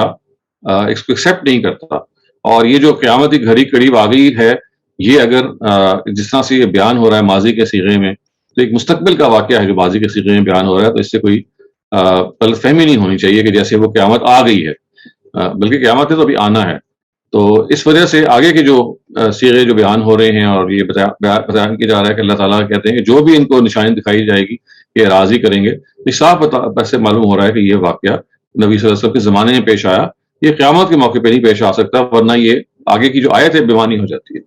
ایکسیپٹ نہیں کرتا، اور یہ جو قیامت کی گھڑی قریب آ گئی ہے، یہ اگر جس طرح سے یہ بیان ہو رہا ہے ماضی کے صیغے میں، تو ایک مستقبل کا واقعہ ہے جو ماضی کے صیغے میں بیان ہو رہا ہے، تو اس سے کوئی غلط فہمی نہیں ہونی چاہیے کہ جیسے وہ قیامت آ گئی ہے، بلکہ قیامت ہے تو ابھی آنا ہے۔ تو اس وجہ سے آگے کے جو صیغے جو بیان ہو رہے ہیں اور یہ بیان کیا جا رہا ہے کہ اللہ تعالیٰ کہتے ہیں کہ جو بھی ان کو نشانی دکھائی جائے گی یہ راضی کریں گے، یہ صاف ایسے معلوم ہو رہا ہے کہ یہ واقعہ نبی صلی اللہ علیہ وسلم کے زمانے میں پیش آیا، یہ قیامت کے موقع پہ نہیں پیش آ سکتا، ورنہ یہ آگے کی جو آیت ہے بیمانی ہو جاتی ہے۔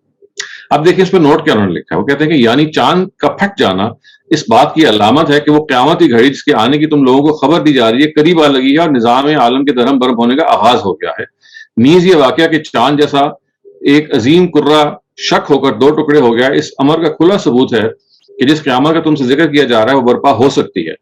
اب دیکھیں اس پہ نوٹ کیا انہوں نے لکھا ہے، وہ کہتے ہیں کہ یعنی چاند کا پھٹ جانا اس بات کی علامت ہے کہ وہ قیامت کی گھڑی جس کے آنے کی تم لوگوں کو خبر دی جا رہی ہے قریب آ لگی ہے اور نظام عالم کے درہم برہم ہونے کا آغاز ہو گیا ہے۔ نیز یہ واقعہ کہ چاند جیسا ایک عظیم کرہ شک ہو کر دو ٹکڑے ہو گیا اس امر کا کھلا ثبوت ہے کہ جس قیامت کا تم سے ذکر کیا جا رہا ہے وہ برپا ہو سکتی ہے۔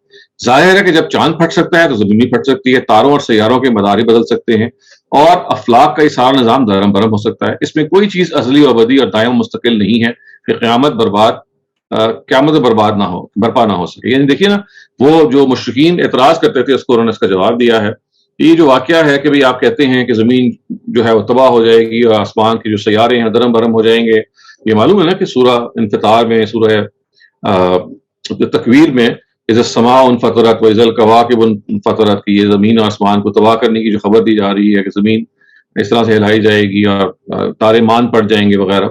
ظاہر ہے کہ جب چاند پھٹ سکتا ہے تو زمین بھی پھٹ سکتی ہے، تاروں اور سیاروں کے مدار بدل سکتے ہیں اور افلاک کا یہ سارا نظام دھرم برہم ہو سکتا ہے۔ اس میں کوئی چیز ازلی و ابدی اور دائم مستقل نہیں ہے کہ قیامت برباد نہ ہو، برپا نہ ہو سکے۔ یعنی دیکھیے نا، وہ جو مشرکین اعتراض کرتے تھے اس کو انہوں نے اس کا جواب دیا ہے۔ یہ جو واقعہ ہے کہ بھئی آپ کہتے ہیں کہ زمین جو ہے وہ تباہ ہو جائے گی اور آسمان کے جو سیارے ہیں درم برہم ہو جائیں گے، یہ معلوم ہے نا کہ سورہ انفطار میں، سورہ تکویر میں اذا السماء انفطرت و اذا الکواکب انفطرت، کی یہ زمین اور آسمان کو تباہ کرنے کی جو خبر دی جا رہی ہے کہ زمین اس طرح سے ہلائی جائے گی اور تارے مان پڑ جائیں گے وغیرہ،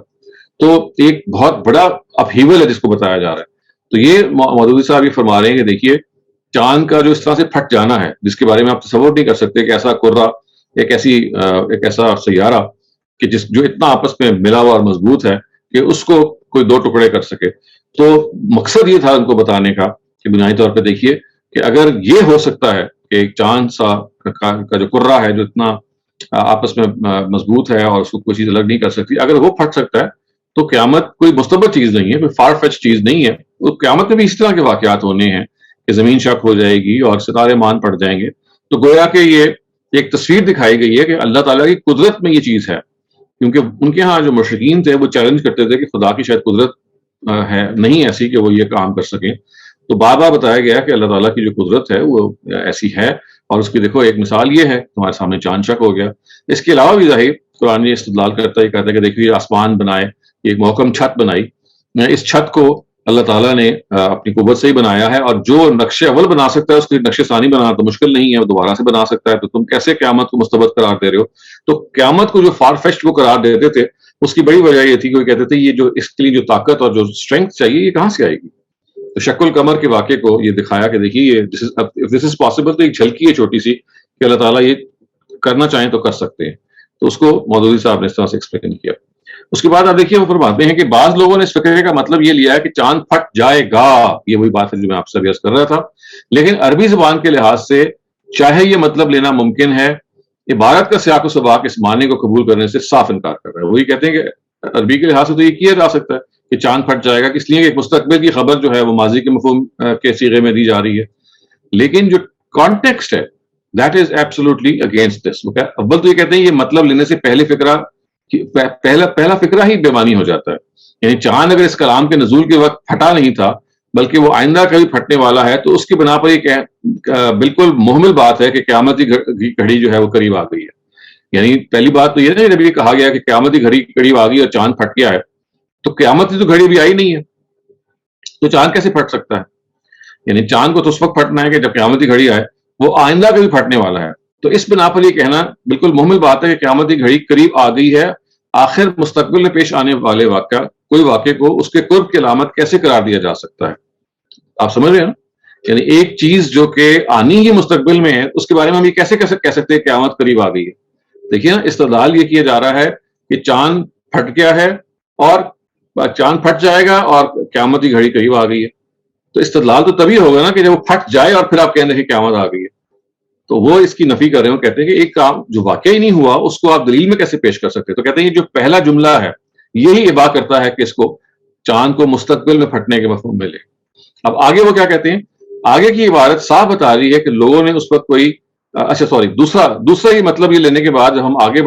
تو ایک بہت بڑا اپہیول ہے جس کو بتایا جا رہا ہے۔ تو یہ مودودی صاحب یہ فرما رہے ہیں کہ دیکھیے چاند کا جو اس طرح سے پھٹ جانا ہے، جس کے بارے میں آپ تصور نہیں کر سکتے کہ ایسا کرہ، ایک ایسا سیارہ کہ جو اتنا آپس میں ملا ہوا اور مضبوط ہے کہ اس کو کوئی دو ٹکڑے کر سکے۔ تو مقصد یہ تھا ان کو بتانے کا کہ بنیادی طور پہ دیکھیے کہ اگر یہ ہو سکتا ہے کہ ایک چاند سا کا جو کرہ ہے جو اتنا آپس میں مضبوط ہے اور اس کو کوئی چیز الگ نہیں کر سکتی، اگر وہ پھٹ سکتا ہے تو قیامت کوئی مستبد چیز نہیں ہے، کوئی فار فیچ چیز نہیں ہے۔ وہ قیامت میں بھی اس طرح کے واقعات ہونے ہیں کہ زمین شک ہو جائے گی اور ستارے مان پڑ جائیں گے۔ تو گویا کہ یہ ایک تصویر دکھائی گئی ہے کہ اللہ تعالیٰ کی قدرت میں یہ چیز ہے، کیونکہ ان کے ہاں جو مشرکین تھے وہ چیلنج کرتے تھے کہ خدا کی شاید قدرت ہے نہیں ایسی کہ وہ یہ کام کر سکیں۔ تو بار بار بتایا گیا کہ اللہ تعالیٰ کی جو قدرت ہے وہ ایسی ہے، اور اس کی دیکھو ایک مثال یہ ہے، تمہارے سامنے چاند شک ہو گیا۔ اس کے علاوہ بھی ظاہر قرآن یہ استدلال کرتا ہے، کہتا ہے کہ دیکھیے آسمان بنائے، ایک محکم چھت بنائی، اس چھت کو اللہ تعالیٰ نے اپنی قوت سے ہی بنایا ہے، اور جو نقش اول بنا سکتا ہے اس کے نقش ثانی بنانا تو مشکل نہیں ہے، وہ دوبارہ سے بنا سکتا ہے۔ تو تم کیسے قیامت کو مستبد قرار دے رہے ہو؟ تو قیامت کو جو فار فیچڈ وہ قرار دیتے تھے، اس کی بڑی وجہ یہ تھی کہ وہ کہتے تھے یہ جو اس کے لیے جو طاقت اور جو اسٹرینتھ چاہیے یہ کہاں سے آئے گی؟ تو شق القمر کے واقعے کو یہ دکھایا کہ دیکھیے دس از پاسبل، تو ایک جھلکی ہے چھوٹی سی کہ اللہ تعالیٰ یہ کرنا چاہیں تو کر سکتے ہیں۔ تو اس کو مودودی صاحب نے اس طرح سے ایکسپلین کیا۔ اس کے بعد آپ دیکھیے وہ فرماتے ہیں کہ بعض لوگوں نے اس فقرے کا مطلب یہ لیا ہے کہ چاند پھٹ جائے گا، یہ وہی بات ہے جو میں آپ سے عرض کر رہا تھا، لیکن عربی زبان کے لحاظ سے چاہے یہ مطلب لینا ممکن ہے، عبارت کا سیاق و سباق اس معنی کو قبول کرنے سے صاف انکار کر رہا ہے۔ وہی کہتے ہیں کہ عربی کے لحاظ سے تو یہ کیا جا سکتا ہے کہ چاند پھٹ جائے گا، اس لیے کہ ایک مستقبل کی خبر جو ہے وہ ماضی کے مفہوم کے صیغے میں دی جا رہی ہے، لیکن جو کانٹیکسٹ ہے that is absolutely against this. اول تو یہ کہتے ہیں یہ مطلب لینے سے پہلا فکرہ ہی بےمانی ہو جاتا ہے۔ یعنی چاند اگر اس کلام کے نزول کے وقت پھٹا نہیں تھا بلکہ وہ آئندہ کبھی پھٹنے والا ہے، تو اس کی بنا پر یہ بالکل محمل بات ہے کہ قیامت کی گھڑی جو ہے وہ قریب آ گئی ہے۔ یعنی پہلی بات تو یہ نہیں، جب یہ کہا گیا کہ قیامت کی گھڑی قریب آ گئی اور چاند پھٹ گیا ہے، تو قیامت کی تو گھڑی بھی آئی نہیں ہے، تو چاند کیسے پھٹ سکتا ہے؟ یعنی چاند کو تو اس وقت پھٹنا ہے کہ جب قیامت کی گھڑی آئے، وہ آئندہ کبھی پھٹنے والا ہے۔ تو اس بنا پر یہ کہنا بالکل محمل بات ہے کہ قیامت کی گھڑی قریب آ گئی ہے۔ آخر مستقبل میں پیش آنے والے کوئی واقعے کو اس کے قرب کی علامت کیسے قرار دیا جا سکتا ہے؟ آپ سمجھ رہے ہیں نا؟ یعنی ایک چیز جو کہ آنی ہی مستقبل میں ہے، اس کے بارے میں ہم یہ کیسے کہہ سکتے ہیں کہ قیامت قریب آ گئی ہے؟ دیکھیے نا، استدلال یہ کیا جا رہا ہے کہ چاند پھٹ گیا ہے اور چاند پھٹ جائے گا اور قیامت کی گھڑی قریب آ گئی ہے۔ تو استدلال تو تبھی ہوگا نا کہ جب وہ پھٹ جائے اور پھر آپ کہیں کہ قیامت آ گئی ہے۔ تو وہ اس کی نفی کر رہے ہیں، کہتے ہیں کہ ایک کام جو واقعی نہیں ہوا اس کو آپ دلیل میں کیسے پیش کر سکتے؟ تو کہتے ہیں یہ جو پہلا جملہ ہے یہی اباع کرتا ہے کہ اس کو چاند کو مستقبل میں پھٹنے کے مفہوم میں لے۔ اب آگے وہ کیا کہتے ہیں؟ آگے کی عبارت صاف بتا رہی ہے کہ لوگوں نے اس وقت کوئی دوسرا یہ مطلب یہ لینے کے بعد جب ہم آگے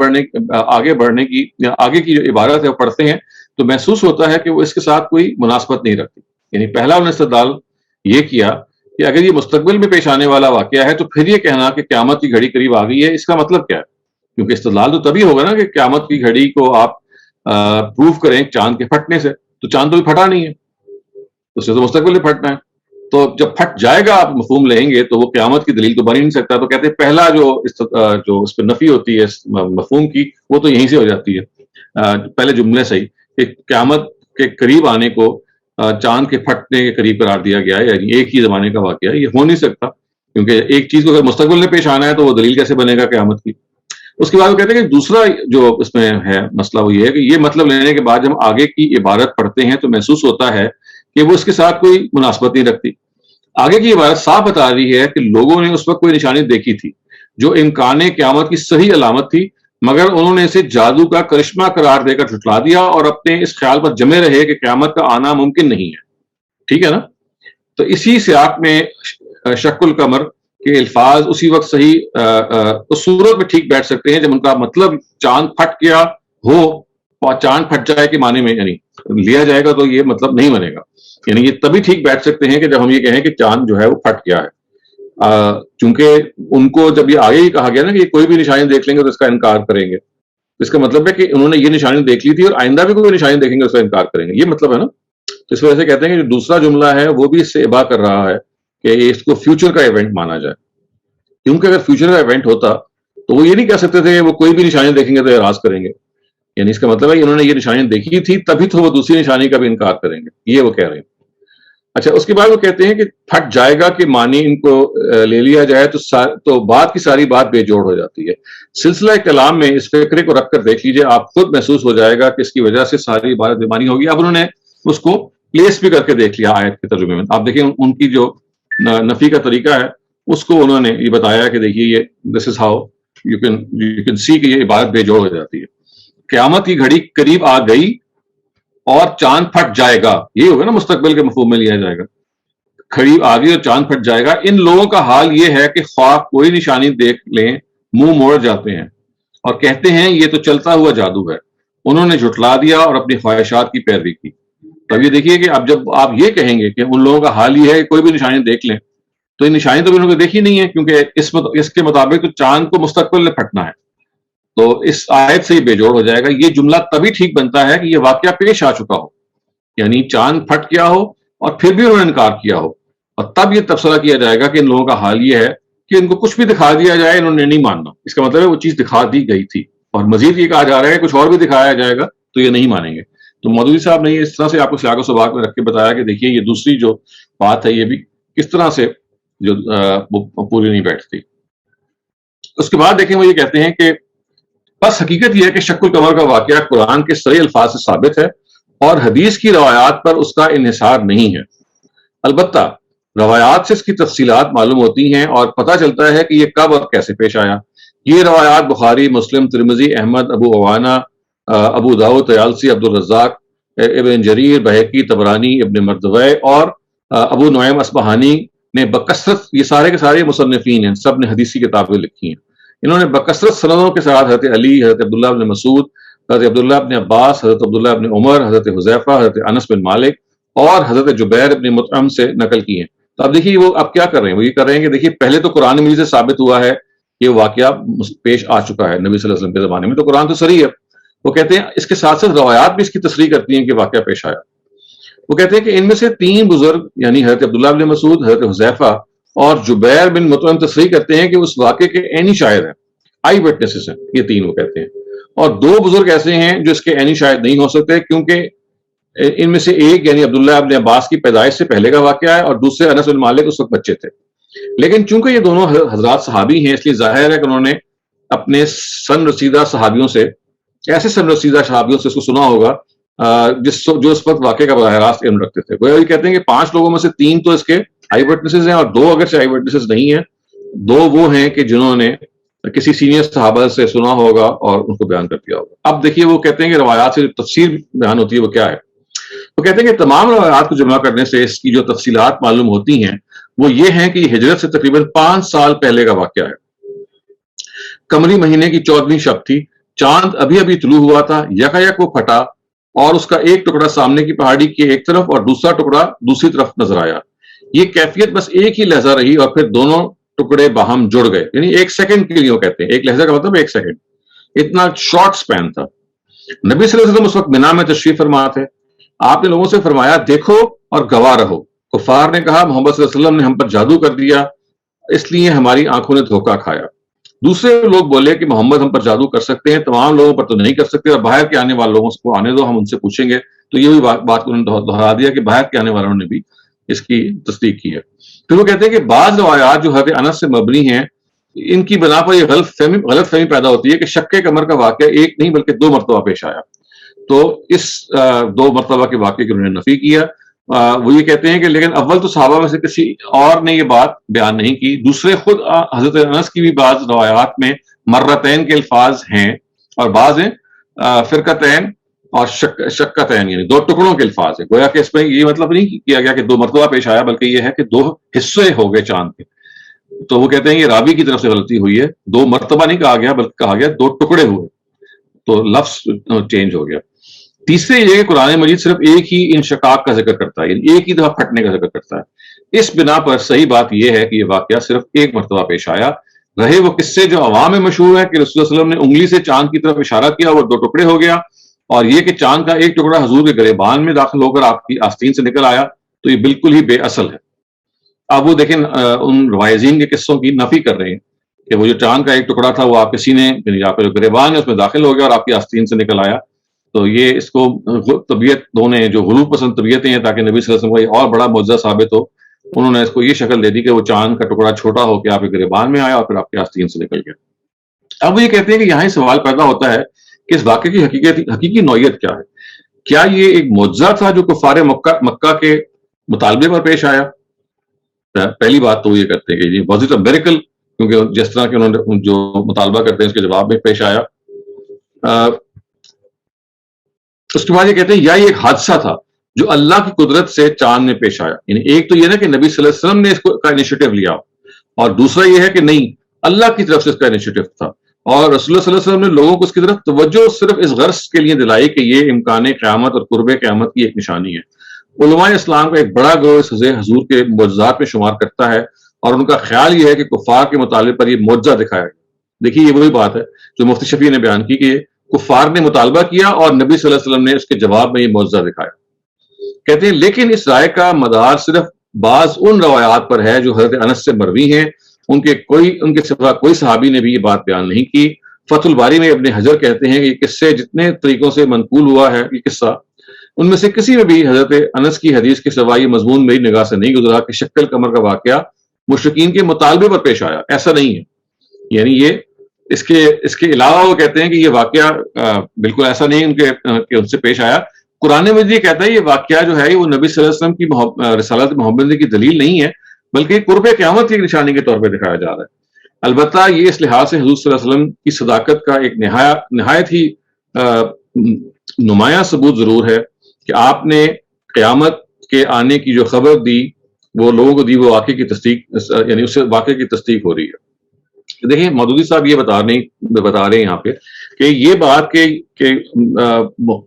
کی جو عبارت ہے وہ پڑھتے ہیں تو محسوس ہوتا ہے کہ وہ اس کے ساتھ کوئی مناسبت نہیں رکھتی۔ یعنی پہلا انہوں نے استدلال یہ کیا کہ اگر یہ مستقبل میں پیش آنے والا واقعہ ہے تو پھر یہ کہنا کہ قیامت کی گھڑی قریب آ گئی ہے، اس کا مطلب کیا ہے؟ کیونکہ استدلال تو تبھی ہوگا نا کہ قیامت کی گھڑی کو آپ پروف کریں چاند کے پھٹنے سے، تو چاند تو بھی پھٹا نہیں ہے، اس سے تو مستقبل میں پھٹنا ہے۔ تو جب پھٹ جائے گا آپ مفہوم لیں گے تو وہ قیامت کی دلیل تو بن ہی نہیں سکتا۔ تو کہتے ہیں پہلا جو اس پہ نفی ہوتی ہے مفہوم کی، وہ تو یہیں سے ہو جاتی ہے پہلے جملے سے ہی، کہ قیامت کے قریب آنے کو چاند کے پھٹنے کے قریب قرار دیا گیا ہے، یعنی ایک ہی زمانے کا واقعہ ہے، یہ ہو نہیں سکتا کیونکہ ایک چیز کو اگر مستقبل میں پیش آنا ہے تو وہ دلیل کیسے بنے گا قیامت کی؟ اس کے بعد وہ کہتے ہیں کہ دوسرا جو اس میں ہے مسئلہ وہ یہ ہے کہ یہ مطلب لینے کے بعد جب ہم آگے کی عبارت پڑھتے ہیں تو محسوس ہوتا ہے کہ وہ اس کے ساتھ کوئی مناسبت نہیں رکھتی۔ آگے کی عبارت صاف بتا رہی ہے کہ لوگوں نے اس وقت کوئی نشانی دیکھی تھی جو امکان قیامت کی صحیح علامت تھی، مگر انہوں نے اسے جادو کا کرشمہ قرار دے کر جھٹلا دیا اور اپنے اس خیال پر جمے رہے کہ قیامت کا آنا ممکن نہیں ہے۔ ٹھیک ہے نا؟ تو اسی سیاق میں شق القمر کے الفاظ اسی وقت صحیح اس صورت میں ٹھیک بیٹھ سکتے ہیں جب ان کا مطلب چاند پھٹ گیا ہو، اور چاند پھٹ جائے کے معنی میں یعنی لیا جائے گا تو یہ مطلب نہیں بنے گا، یعنی یہ تبھی ٹھیک بیٹھ سکتے ہیں کہ جب ہم یہ کہیں کہ چاند جو ہے وہ پھٹ گیا ہے۔ چونکہ ان کو جب یہ آگے ہی کہا گیا نا کہ یہ کوئی بھی نشانی دیکھ لیں گے تو اس کا انکار کریں گے، اس کا مطلب ہے کہ انہوں نے یہ نشانی دیکھ لی تھی اور آئندہ بھی کوئی نشانی دیکھیں گے اس کا انکار کریں گے، یہ مطلب ہے نا۔ تو اس وجہ سے کہتے ہیں کہ جو دوسرا جملہ ہے وہ بھی اس سے اباع کر رہا ہے کہ اس کو فیوچر کا ایونٹ مانا جائے، کیونکہ اگر فیوچر کا ایونٹ ہوتا تو وہ یہ نہیں کہہ سکتے تھے وہ کوئی بھی نشانی دیکھیں گے تو اعراض کریں گے، یعنی اس کا مطلب ہے کہ انہوں نے یہ نشانی دیکھی تھی تبھی تو وہ دوسری نشانی کا بھی انکار کریں گے، یہ وہ کہہ رہے ہیں۔ اچھا، اس کے بعد وہ کہتے ہیں کہ پھٹ جائے گا کہ معنی ان کو لے لیا جائے تو بات کی ساری بات بے جوڑ ہو جاتی ہے۔ سلسلہ کلام میں اس فکرے کو رکھ کر دیکھ لیجئے، آپ خود محسوس ہو جائے گا کہ اس کی وجہ سے ساری عبارت بے معنی ہوگی۔ اب انہوں نے اس کو پلیس بھی کر کے دیکھ لیا آیت کے ترجمے میں، آپ دیکھیں ان کی جو نفی کا طریقہ ہے اس کو انہوں نے یہ بتایا کہ دیکھیے یہ this is how you can see کہ یہ عبارت بے جوڑ ہو جاتی ہے۔ قیامت کی گھڑی قریب آ گئی اور چاند پھٹ جائے گا، یہ ہوگا نا مستقبل کے مفہوم میں لیا جائے گا، قریب آ گئی اور چاند پھٹ جائے گا۔ ان لوگوں کا حال یہ ہے کہ خواہ کوئی نشانی دیکھ لیں منہ موڑ جاتے ہیں اور کہتے ہیں یہ تو چلتا ہوا جادو ہے، انہوں نے جھٹلا دیا اور اپنی خواہشات کی پیروی کی۔ تب یہ دیکھیے کہ اب جب آپ یہ کہیں گے کہ ان لوگوں کا حال یہ ہے کہ کوئی بھی نشانی دیکھ لیں، تو یہ نشانی تو انہوں نے دیکھی نہیں ہے، کیونکہ اس کے مطابق تو چاند کو مستقبل میں پھٹنا ہے، تو اس آیت سے یہ بے جوڑ ہو جائے گا۔ یہ جملہ تبھی ٹھیک بنتا ہے کہ یہ واقعہ پیش آ چکا ہو، یعنی چاند پھٹ گیا ہو اور پھر بھی انہوں نے انکار کیا ہو، اور تب یہ تبصرہ کیا جائے گا کہ ان لوگوں کا حال یہ ہے کہ ان کو کچھ بھی دکھا دیا جائے انہوں نے نہیں ماننا، اس کا مطلب ہے وہ چیز دکھا دی گئی تھی، اور مزید یہ کہا جا رہا ہے کہ کچھ اور بھی دکھایا جائے گا تو یہ نہیں مانیں گے۔ تو مودودی صاحب نے اس طرح سے آپ کو سیاق و سباق میں رکھ کے بتایا کہ دیکھیے یہ دوسری جو بات ہے یہ بھی کس طرح سے جو پوری نہیں بیٹھتی۔ اس کے بعد دیکھیں وہ یہ کہتے ہیں کہ بس حقیقت یہ ہے کہ شق القمر کا واقعہ قرآن کے صریح الفاظ سے ثابت ہے اور حدیث کی روایات پر اس کا انحصار نہیں ہے، البتہ روایات سے اس کی تفصیلات معلوم ہوتی ہیں اور پتہ چلتا ہے کہ یہ کب اور کیسے پیش آیا۔ یہ روایات بخاری، مسلم، ترمذی، احمد، ابو عوانہ، ابو داؤد، طیالسی، عبد الرزاق، ابن جریر، بہقی، طبرانی، ابن مردوے اور ابو نعیم اصبہانی نے بکثرت، یہ سارے کے سارے مصنفین ہیں، سب نے حدیث کی کتابیں لکھی ہیں، انہوں نے بکثرت سندوں کے ساتھ حضرت علی، حضرت عبداللہ بن مسعود، حضرت عبداللہ بن عباس، حضرت عبداللہ بن عمر، حضرت حذیفہ، حضرت انس بن مالک اور حضرت جبیر بن مطعم سے نقل کی ہیں۔ تو اب دیکھیے وہ اب کیا کر رہے ہیں، وہ یہ کر رہے ہیں کہ دیکھیے پہلے تو قرآن مجید سے ثابت ہوا ہے کہ واقعہ پیش آ چکا ہے نبی صلی اللہ علیہ وسلم کے زمانے میں، تو قرآن تو صریح ہے۔ وہ کہتے ہیں اس کے ساتھ ساتھ روایات بھی اس کی تصریح کرتی ہیں کہ واقعہ پیش آیا۔ وہ کہتے ہیں کہ ان میں سے تین بزرگ یعنی حضرت عبداللہ بن مسعود، حضرت حذیفہ اور جبیر بن مطعم تصریح کرتے ہیں کہ اس واقعے کے عینی شاہد ہیں، آئی وٹنسز ہیں، یہ تین وہ کہتے ہیں، اور دو بزرگ ایسے ہیں جو اس کے عینی شاہد نہیں ہو سکتے، کیونکہ ان میں سے ایک یعنی عبداللہ بن عباس کی پیدائش سے پہلے کا واقعہ ہے اور دوسرے انس بن مالک اس وقت بچے تھے، لیکن چونکہ یہ دونوں حضرات صحابی ہیں اس لیے ظاہر ہے کہ انہوں نے اپنے سن رسیدہ صحابیوں سے، ایسے سن رسیدہ صحابیوں سے اس کو سنا ہوگا جو اس وقت واقعے کا براہ راست علم رکھتے تھے۔ وہ یہ کہتے ہیں کہ 5 لوگوں میں سے 3 تو اس کے آئی وٹنسز ہیں اور 2 اگرچہ آئی وٹنسز نہیں ہیں، 2 وہ ہیں کہ جنہوں نے کسی سینئر صحابہ سے سنا ہوگا اور ان کو بیان کر دیا ہوگا۔ اب دیکھیے وہ کہتے ہیں کہ روایات سے جو تفسیر بیان ہوتی ہے وہ کیا ہے، وہ کہتے ہیں کہ تمام روایات کو جمع کرنے سے اس کی جو تفصیلات معلوم ہوتی ہیں وہ یہ ہیں کہ یہ ہجرت سے تقریباً 5 سال پہلے کا واقعہ ہے۔ قمری مہینے کی 14ویں شب تھی، چاند ابھی ابھی طلوع ہوا تھا، یکایک وہ پھٹا اور اس کا ایک ٹکڑا سامنے کی پہاڑی کے ایک طرف اور دوسرا ٹکڑا دوسری طرف نظر آیا۔ یہ کیفیت بس ایک ہی لہجہ رہی اور پھر دونوں ٹکڑے باہم جڑ گئے، یعنی 1 سیکنڈ کے لیے وہ کہتے ہیں، ایک لہجہ کا مطلب 1 سیکنڈ، اتنا شارٹ سپین تھا۔ نبی صلی اللہ علیہ وسلم اس وقت منا میں تشریف فرما تھے، آپ نے لوگوں سے فرمایا دیکھو اور گواہ رہو۔ کفار نے کہا محمد صلی اللہ علیہ وسلم نے ہم پر جادو کر دیا اس لیے ہماری آنکھوں نے دھوکہ کھایا۔ دوسرے لوگ بولے کہ محمد ہم پر جادو کر سکتے ہیں، تمام لوگوں پر تو نہیں کر سکتے، اور باہر کے آنے والے لوگوں کو آنے دو، ہم ان سے پوچھیں گے۔ تو یہ بھی بات انہوں نے دہرا دیا کہ باہر کے آنے والوں نے بھی اس کی تصدیق کی ہے۔ پھر وہ کہتے ہیں کہ بعض روایات جو حضرت انس سے مبنی ہیں ان کی بنا پر یہ غلط فہمی پیدا ہوتی ہے کہ شق قمر کا واقعہ ایک نہیں بلکہ 2 مرتبہ پیش آیا، تو اس 2 مرتبہ کے واقعے کی انہوں نے نفی کیا۔ وہ یہ کہتے ہیں کہ لیکن اول تو صحابہ میں سے کسی اور نے یہ بات بیان نہیں کی، دوسرے خود حضرت انس کی بھی بعض روایات میں مرتین کے الفاظ ہیں، اور بعض ہیں فرقتین اور شکتین، یعنی دو ٹکڑوں کے الفاظ ہیں. گویا کہ اس میں یہ مطلب نہیں کیا گیا کہ دو مرتبہ پیش آیا، بلکہ یہ ہے کہ دو حصے ہو گئے چاند کے. تو وہ کہتے ہیں یہ راوی کی طرف سے غلطی ہوئی ہے، دو مرتبہ نہیں کہا گیا بلکہ کہا گیا دو ٹکڑے ہوئے، تو لفظ چینج ہو گیا. تیسرے یہ کہ قرآن مجید صرف ایک ہی انشقاق کا ذکر کرتا ہے، یعنی ایک ہی دفعہ پھٹنے کا ذکر کرتا ہے. اس بنا پر صحیح بات یہ ہے کہ یہ واقعہ صرف ایک مرتبہ پیش آیا. رہے وہ قصے جو عوام میں مشہور ہے کہ رسول اللہ علیہ وسلم نے انگلی سے چاند کی طرف اشارہ کیا اور دو ٹکڑے ہو گیا، اور یہ کہ چاند کا ایک ٹکڑا حضور کے گریبان میں داخل ہو کر آپ کی آستین سے نکل آیا، تو یہ بالکل ہی بے اصل ہے. اب وہ دیکھیں ان روایزین کے قصوں کی نفی کر رہے ہیں کہ وہ جو چاند کا ایک ٹکڑا تھا وہ آپ کے سینے یعنی آپ کے گریبان ہے اس میں داخل ہو گیا اور آپ کی آستین سے نکل آیا. تو یہ اس کو طبیعت نے جو غلو پسند طبیعتیں ہیں تاکہ نبی صلی اللہ علیہ وسلم کو یہ اور بڑا معجزہ ثابت ہو، انہوں نے اس کو یہ شکل دے دی کہ وہ چاند کا ٹکڑا چھوٹا ہو کے آپ کے گریبان میں آیا اور پھر آپ کے آستین سے نکل گیا. اب وہ یہ کہتے ہیں کہ یہاں ہی سوال پیدا ہوتا ہے کہ اس واقعے کی حقیقی نوعیت کیا ہے. کیا یہ ایک معجزہ تھا جو کفار مکہ کے مطالبے پر پیش آیا؟ پہلی بات تو یہ کرتے ہیں کہ یہ واز اٹ اے میریکل، کیونکہ جس طرح کہ انہوں نے جو مطالبہ کرتے ہیں اس کے جواب میں پیش آیا. اس کے بعد یہ کہتے ہیں یا یہ ایک حادثہ تھا جو اللہ کی قدرت سے چاند میں پیش آیا. یعنی ایک تو یہ نا کہ نبی صلی اللہ علیہ وسلم نے اس کا انیشیٹو لیا، اور دوسرا یہ ہے کہ نہیں، اللہ کی طرف سے اس کا انیشیٹو تھا، اور رسول اللہ صلی اللہ علیہ وسلم نے لوگوں کو اس کی طرف توجہ صرف اس غرض کے لیے دلائی کہ یہ امکان قیامت اور قرب قیامت کی ایک نشانی ہے. علماء اسلام کا ایک بڑا گروہ اس حضور کے معجزات میں شمار کرتا ہے، اور ان کا خیال یہ ہے کہ کفار کے مطالبے پر یہ معجزہ دکھایا گیا. دیکھیے یہ وہی بات ہے جو مفتی شفیع نے بیان کی کہ کفار نے مطالبہ کیا اور نبی صلی اللہ علیہ وسلم نے اس کے جواب میں یہ معجزہ دکھایا. کہتے ہیں لیکن اس رائے کا مدار صرف بعض ان روایات پر ہے جو حضرت انس سے مروی ہیں، ان کے سوا کوئی صحابی نے بھی یہ بات بیان نہیں کی. فتح الباری میں ابن حجر کہتے ہیں کہ یہ قصے جتنے طریقوں سے منقول ہوا ہے یہ قصہ، ان میں سے کسی میں بھی حضرت انس کی حدیث کے سوا یہ مضمون میری نگاہ سے نہیں گزرا کہ شق القمر کا واقعہ مشرکین کے مطالبے پر پیش آیا. ایسا نہیں ہے. یعنی یہ اس کے علاوہ وہ کہتے ہیں کہ یہ واقعہ بالکل ایسا نہیں کہ ان سے پیش آیا. قرآن مجید یہ کہتا ہے یہ واقعہ جو ہے وہ نبی صلی اللہ علیہ وسلم کی رسالت محمد کی دلیل نہیں ہے، بلکہ قرب قیامت کی نشانی کے طور پہ دکھایا جا رہا ہے. البتہ یہ اس لحاظ سے حضور صلی اللہ علیہ وسلم کی صداقت کا ایک نہایت ہی نمایاں ثبوت ضرور ہے کہ آپ نے قیامت کے آنے کی جو خبر دی وہ لوگوں کو دی، وہ واقعے کی تصدیق یعنی اس سے واقعے کی تصدیق ہو رہی ہے. دیکھیں مودودی صاحب یہ بتا رہے ہیں یہاں پہ کہ یہ بات کہ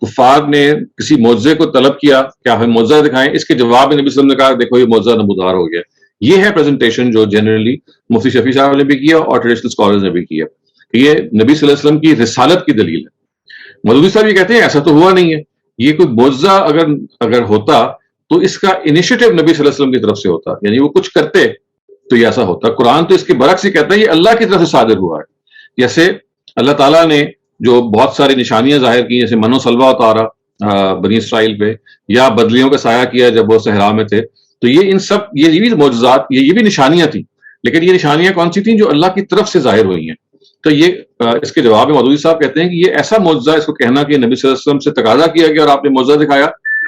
کفار نے کسی معجزے کو طلب کیا کہ ہمیں معجزہ دکھائیں، اس کے جواب میں نبی صلی اللہ علیہ وسلم نے کہا دیکھو یہ معجزہ نمودار ہو گیا. یہ ہے پریزنٹیشن جو جنرلی مفتی شفیع صاحب نے بھی کیا اور ٹریڈیشنل اسکالرز نے بھی کیا کہ یہ نبی صلی اللہ علیہ وسلم کی رسالت کی دلیل ہے. مودودی صاحب یہ کہتے ہیں ایسا تو ہوا نہیں ہے. یہ کوئی معجزہ اگر ہوتا تو اس کا انیشیٹو نبی صلی اللہ علیہ وسلم کی طرف سے ہوتا، یعنی وہ کچھ کرتے تو یہ ایسا ہوتا. قرآن تو اس کے برعکس ہی کہتا ہے یہ اللہ کی طرف سے صادر ہوا ہے. جیسے اللہ تعالیٰ نے جو بہت ساری نشانیاں ظاہر کی، جیسے من و سلوہ اتارا بنی اسرائیل پہ، یا بدلیوں کا سایہ کیا جب وہ صحرا میں تھے، تو یہ ان سب یہ بھی معجزات یہ بھی نشانیاں تھیں. لیکن یہ نشانیاں کون سی تھیں؟ جو اللہ کی طرف سے ظاہر ہوئی ہیں. تو یہ اس کے جواب میں مودودی صاحب کہتے ہیں کہ یہ ایسا معجزہ، اس کو کہنا کہ نبی صلی اللہ علیہ وسلم سے تقاضا کیا گیا اور آپ نے معجزہ دکھایا،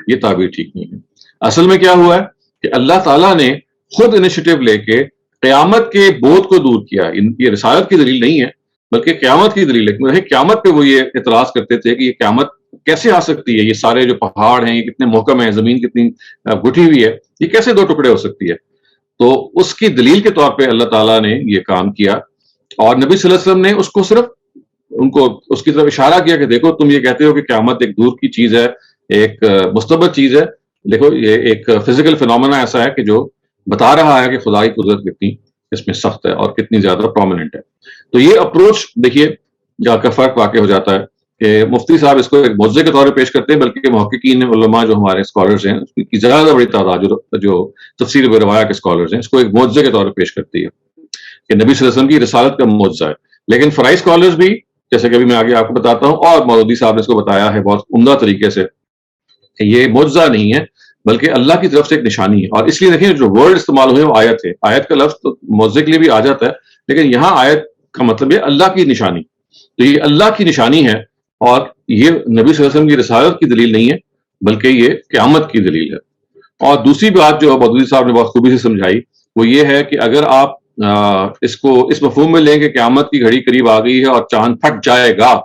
یہ تعبیر ٹھیک نہیں ہے. اصل میں کیا ہوا ہے کہ اللہ تعالیٰ نے خود انیشیٹو لے کے قیامت کے بودھ کو دور کیا. یہ رسالت کی دلیل نہیں ہے بلکہ قیامت کی دلیل ہے. قیامت پہ وہ یہ اعتراض کرتے تھے کہ یہ قیامت کیسے آ سکتی ہے، یہ سارے جو پہاڑ ہیں یہ کتنے محکم ہیں، زمین کتنی گٹھی ہوئی ہے، یہ کیسے دو ٹکڑے ہو سکتی ہے. تو اس کی دلیل کے طور پہ اللہ تعالیٰ نے یہ کام کیا، اور نبی صلی اللہ علیہ وسلم نے اس کو صرف اس کی طرف اشارہ کیا کہ دیکھو تم یہ کہتے ہو کہ قیامت ایک دور کی چیز ہے، ایک مستبد چیز ہے، دیکھو یہ ایک فزیکل فینومینا ایسا ہے کہ جو بتا رہا ہے کہ خدا کی قدرت کتنی اس میں سخت ہے اور کتنی زیادہ پرومیننٹ ہے. تو یہ اپروچ دیکھیے جہاں کا فرق واقع ہو جاتا ہے کہ مفتی صاحب اس کو ایک معجزے کے طور پہ پیش کرتے ہیں، بلکہ محققین علماء جو ہمارے اسکالرز ہیں اس کی زیادہ بڑی تعداد جو تفسیر و روایہ کے اسکالرز ہیں اس کو ایک معجزے کے طور پہ پیش کرتی ہے کہ نبی صلی اللہ علیہ وسلم کی رسالت کا معجزہ ہے. لیکن فرائی اسکالرز بھی، جیسے کہ ابھی میں آگے آپ کو بتاتا ہوں، اور مودودی صاحب نے اس کو بتایا ہے بہت عمدہ طریقے سے کہ یہ معجزہ نہیں ہے بلکہ اللہ کی طرف سے ایک نشانی ہے. اور اس لیے دیکھیں جو ورڈ استعمال ہوئے وہ آیت ہے. آیت کا لفظ تو معجزے کے لیے بھی آ جاتا ہے، لیکن یہاں آیت کا مطلب ہے اللہ کی نشانی. تو یہ اللہ کی نشانی ہے اور یہ نبی صلی اللہ علیہ وسلم کی رسالت کی دلیل نہیں ہے بلکہ یہ قیامت کی دلیل ہے. اور دوسری بات جو مودودی صاحب نے بہت خوبی سے سمجھائی وہ یہ ہے کہ اگر آپ اس کو اس مفہوم میں لیں کہ قیامت کی گھڑی قریب آ گئی ہے اور چاند پھٹ جائے گا،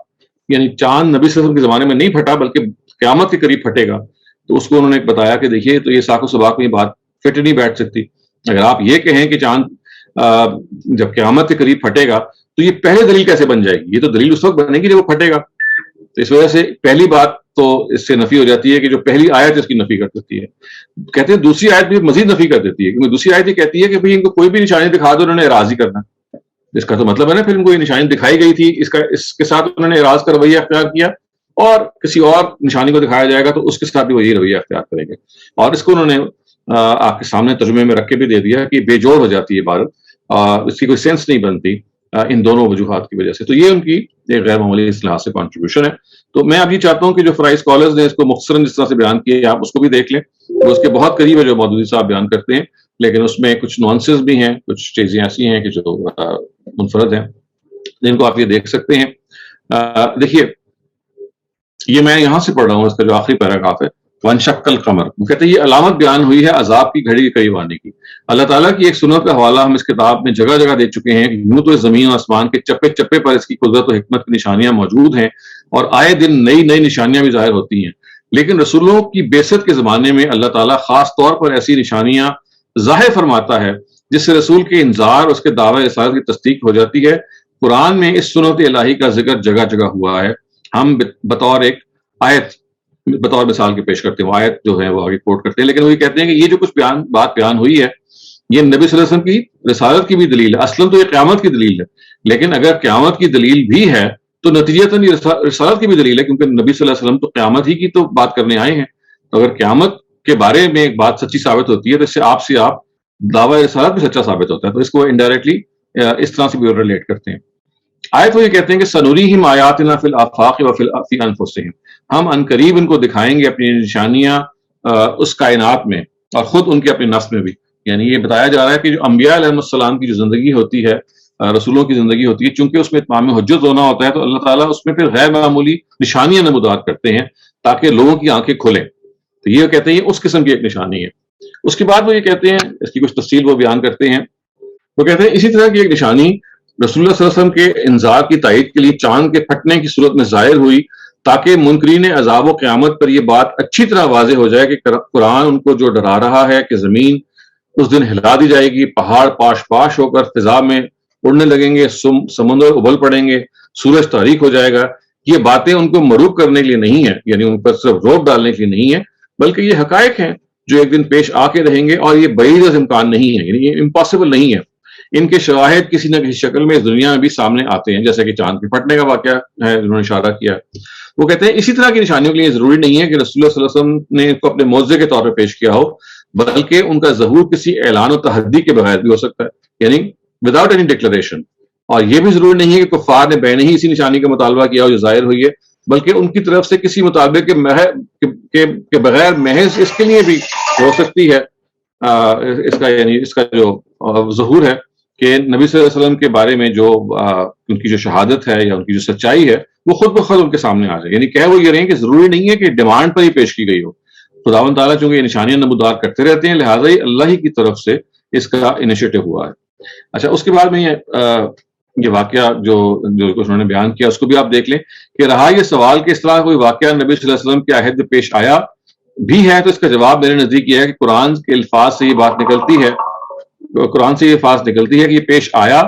یعنی چاند نبی صلی اللہ علیہ وسلم کے زمانے میں نہیں پھٹا بلکہ قیامت کے قریب پھٹے گا، تو اس کو انہوں نے بتایا کہ دیکھیے تو یہ ساق و سباق میں یہ بات فٹ نہیں بیٹھ سکتی. اگر آپ یہ کہیں کہ چاند جب قیامت کے قریب پھٹے گا تو یہ پہلے دلیل کیسے بن جائے گی؟ یہ تو دلیل اس وقت بنے گی جب وہ پھٹے گا. تو اس وجہ سے پہلی بات تو اس سے نفی ہو جاتی ہے کہ جو پہلی آیت اس کی نفی کر دیتی ہے. کہتے ہیں دوسری آیت بھی مزید نفی کر دیتی ہے، کیونکہ دوسری آیت یہ کہتی ہے کہ بھئی ان کو کوئی بھی نشانی دکھا دو انہوں نے اعراض ہی کرنا. اس کا تو مطلب ہے نا پھر ان کو یہ نشانی دکھائی گئی تھی، اس کے ساتھ انہوں نے اعراض کا رویہ اختیار کیا، اور کسی اور نشانی کو دکھایا جائے گا تو اس کے ساتھ بھی وہی رویہ اختیار کریں گے. اور اس کو انہوں نے آپ کے سامنے ترجمے میں رکھ کے بھی دے دیا کہ بے جوڑ ہو جاتی ہے عبارت، اس کی کوئی سینس نہیں بنتی ان دونوں وجوہات کی وجہ سے. تو یہ ان کی ایک غیر معمولی اس لحاظ سے کنٹریبیوشن ہے. تو میں اب یہ چاہتا ہوں کہ جو فرائی اسکالرز نے اس کو مختصراً جس طرح سے بیان کیا ہے آپ اس کو بھی دیکھ لیں. وہ اس کے بہت قریب ہے جو مودودی صاحب بیان کرتے ہیں، لیکن اس میں کچھ نوانسز بھی ہیں، کچھ چیزیں ایسی ہیں کہ جو منفرد ہیں جن کو آپ یہ دیکھ سکتے ہیں. دیکھیے یہ میں یہاں سے پڑھ رہا ہوں، اس کا جو آخری پیراگراف ہے، وانشق القمر، وہ کہتے ہیں یہ علامت بیان ہوئی ہے عذاب کی گھڑی کے قریب آنے کی. اللہ تعالیٰ کی ایک سنت کا حوالہ ہم اس کتاب میں جگہ جگہ دے چکے ہیں. یوں تو اس زمین و آسمان کے چپے چپے پر اس کی قدرت و حکمت کی نشانیاں موجود ہیں، اور آئے دن نئی نئی نشانیاں بھی ظاہر ہوتی ہیں. لیکن رسولوں کی بعثت کے زمانے میں اللہ تعالیٰ خاص طور پر ایسی نشانیاں ظاہر فرماتا ہے جس سے رسول کے انذار، اس کے دعوی رسالت کی تصدیق ہو جاتی ہے. قرآن میں اس سنت الہی کا ذکر جگہ جگہ ہوا ہے. ہم بطور ایک آیت، بطور مثال کے پیش کرتے ہیں، وہ آیت جو ہے وہ آگے کوٹ کرتے ہیں، لیکن وہ یہ کہتے ہیں کہ یہ جو کچھ بات بیان ہوئی ہے یہ نبی صلی اللہ علیہ وسلم کی رسالت کی بھی دلیل ہے. اصلاً تو یہ قیامت کی دلیل ہے، لیکن اگر قیامت کی دلیل بھی ہے تو نتیجتاً یہ رسالت کی بھی دلیل ہے، کیونکہ نبی صلی اللہ علیہ وسلم تو قیامت ہی کی تو بات کرنے آئے ہیں. تو اگر قیامت کے بارے میں ایک بات سچی ثابت ہوتی ہے تو اس سے آپ دعوی رسالت بھی سچا ثابت ہوتا ہے. تو اس کو انڈائریکٹلی اس طرح سے بھی ریلیٹ کرتے ہیں. آیت وہ یہ کہتے ہیں کہ سنوریہم آیاتنا فی الآفاق وفی انفسہم، ہم عنقریب ان کو دکھائیں گے اپنی نشانیاں اس کائنات میں اور خود ان کے اپنے نفس میں بھی. یعنی یہ بتایا جا رہا ہے کہ جو انبیاء علیہ السلام کی جو زندگی ہوتی ہے، رسولوں کی زندگی ہوتی ہے، چونکہ اس میں اتمام حجت ہونا ہوتا ہے تو اللہ تعالیٰ اس میں پھر غیر معمولی نشانیاں نمودار کرتے ہیں تاکہ لوگوں کی آنکھیں کھلیں. تو یہ کہتے ہیں اس قسم کی ایک نشانی ہے. اس کے بعد وہ یہ کہتے ہیں، اس کی کچھ تفصیل وہ بیان کرتے ہیں. وہ کہتے ہیں اسی طرح کی ایک نشانی رسول اللہ صلی اللہ علیہ وسلم کے انذار کی تائید کے لیے چاند کے پھٹنے کی صورت میں ظاہر ہوئی، تاکہ منکرین عذاب و قیامت پر یہ بات اچھی طرح واضح ہو جائے کہ قرآن ان کو جو ڈرا رہا ہے کہ زمین اس دن ہلا دی جائے گی، پہاڑ پاش پاش ہو کر فضا میں اڑنے لگیں گے، سمندر ابل پڑیں گے، سورج تاریک ہو جائے گا. یہ باتیں ان کو مروب کرنے کے لیے نہیں ہیں، یعنی ان پر صرف روب ڈالنے کے لیے نہیں ہے، بلکہ یہ حقائق ہیں جو ایک دن پیش آ کے رہیں گے، اور یہ بعید از امکان نہیں ہے، یعنی یہ امپاسبل نہیں ہے. ان کے شواہد کسی نہ کسی شکل میں اس دنیا میں بھی سامنے آتے ہیں، جیسے کہ چاند کے پھٹنے کا واقعہ ہے جنہوں نے اشارہ کیا. وہ کہتے ہیں اسی طرح کی نشانیوں کے لیے ضروری نہیں ہے کہ رسول اللہ صلی اللہ علیہ وسلم نے ان کو اپنے معجزے کے طور پہ پیش کیا ہو، بلکہ ان کا ظہور کسی اعلان و تحدی کے بغیر بھی ہو سکتا ہے، یعنی وداؤٹ اینی ڈکلریشن. اور یہ بھی ضروری نہیں ہے کہ کفار نے بین ہی اسی نشانی کا مطالبہ کیا ہو جو ظاہر ہوئی ہے، بلکہ ان کی طرف سے کسی مطالبے کے بغیر محض اس کے لیے بھی ہو سکتی ہے اس کا، یعنی اس کا جو ظہور ہے کہ نبی صلی اللہ علیہ وسلم کے بارے میں جو ان کی جو شہادت ہے یا ان کی جو سچائی ہے وہ خود بخود ان کے سامنے آ جائے. یعنی کہہ وہ یہ رہے ہیں کہ ضروری نہیں ہے کہ ڈیمانڈ پر ہی پیش کی گئی ہو. خداوند تعالیٰ چونکہ یہ نشانیاں نمودار کرتے رہتے ہیں، لہٰذا ہی اللہ ہی کی طرف سے اس کا انیشیٹو ہوا ہے. اچھا، اس کے بعد میں یہ واقعہ جو کچھ انہوں نے بیان کیا اس کو بھی آپ دیکھ لیں کہ رہا یہ سوال کہ اس طرح کوئی واقعہ نبی صلی اللہ علیہ وسلم کے عہد میں پیش آیا بھی ہے، تو اس کا جواب میرے نزدیک یہ ہے کہ قرآن کے الفاظ سے یہ بات نکلتی ہے، قرآن سے یہ فاظ نکلتی ہے کہ یہ پیش آیا،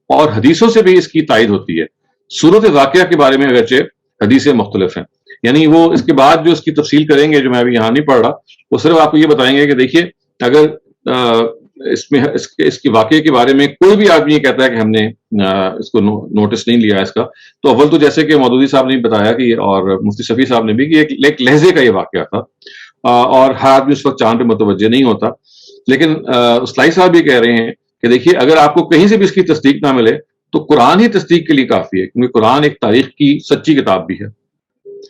اور حدیثوں سے بھی اس کی تائید ہوتی ہے. صورت واقعہ کے بارے میں اگرچہ حدیثیں مختلف ہیں، یعنی وہ اس کے بعد جو اس کی تفصیل کریں گے جو میں ابھی یہاں نہیں پڑھ رہا، وہ صرف آپ کو یہ بتائیں گے کہ دیکھیے اگر اس میں اس کے واقعے کے بارے میں کوئی بھی آدمی یہ کہتا ہے کہ ہم نے اس کو نوٹس نہیں لیا اس کا، تو اول تو جیسے کہ مودودی صاحب نے بتایا کہ اور مفتی شفیع صاحب نے بھی کہ ایک لہجے کا یہ واقعہ تھا، اور ہر آدمی اس وقت چاند پہ متوجہ نہیں ہوتا. لیکن اسلائی صاحب بھی کہہ رہے ہیں کہ دیکھیے اگر آپ کو کہیں سے بھی اس کی تصدیق نہ ملے تو قرآن ہی تصدیق کے لیے کافی ہے، کیونکہ قرآن ایک تاریخ کی سچی کتاب بھی ہے.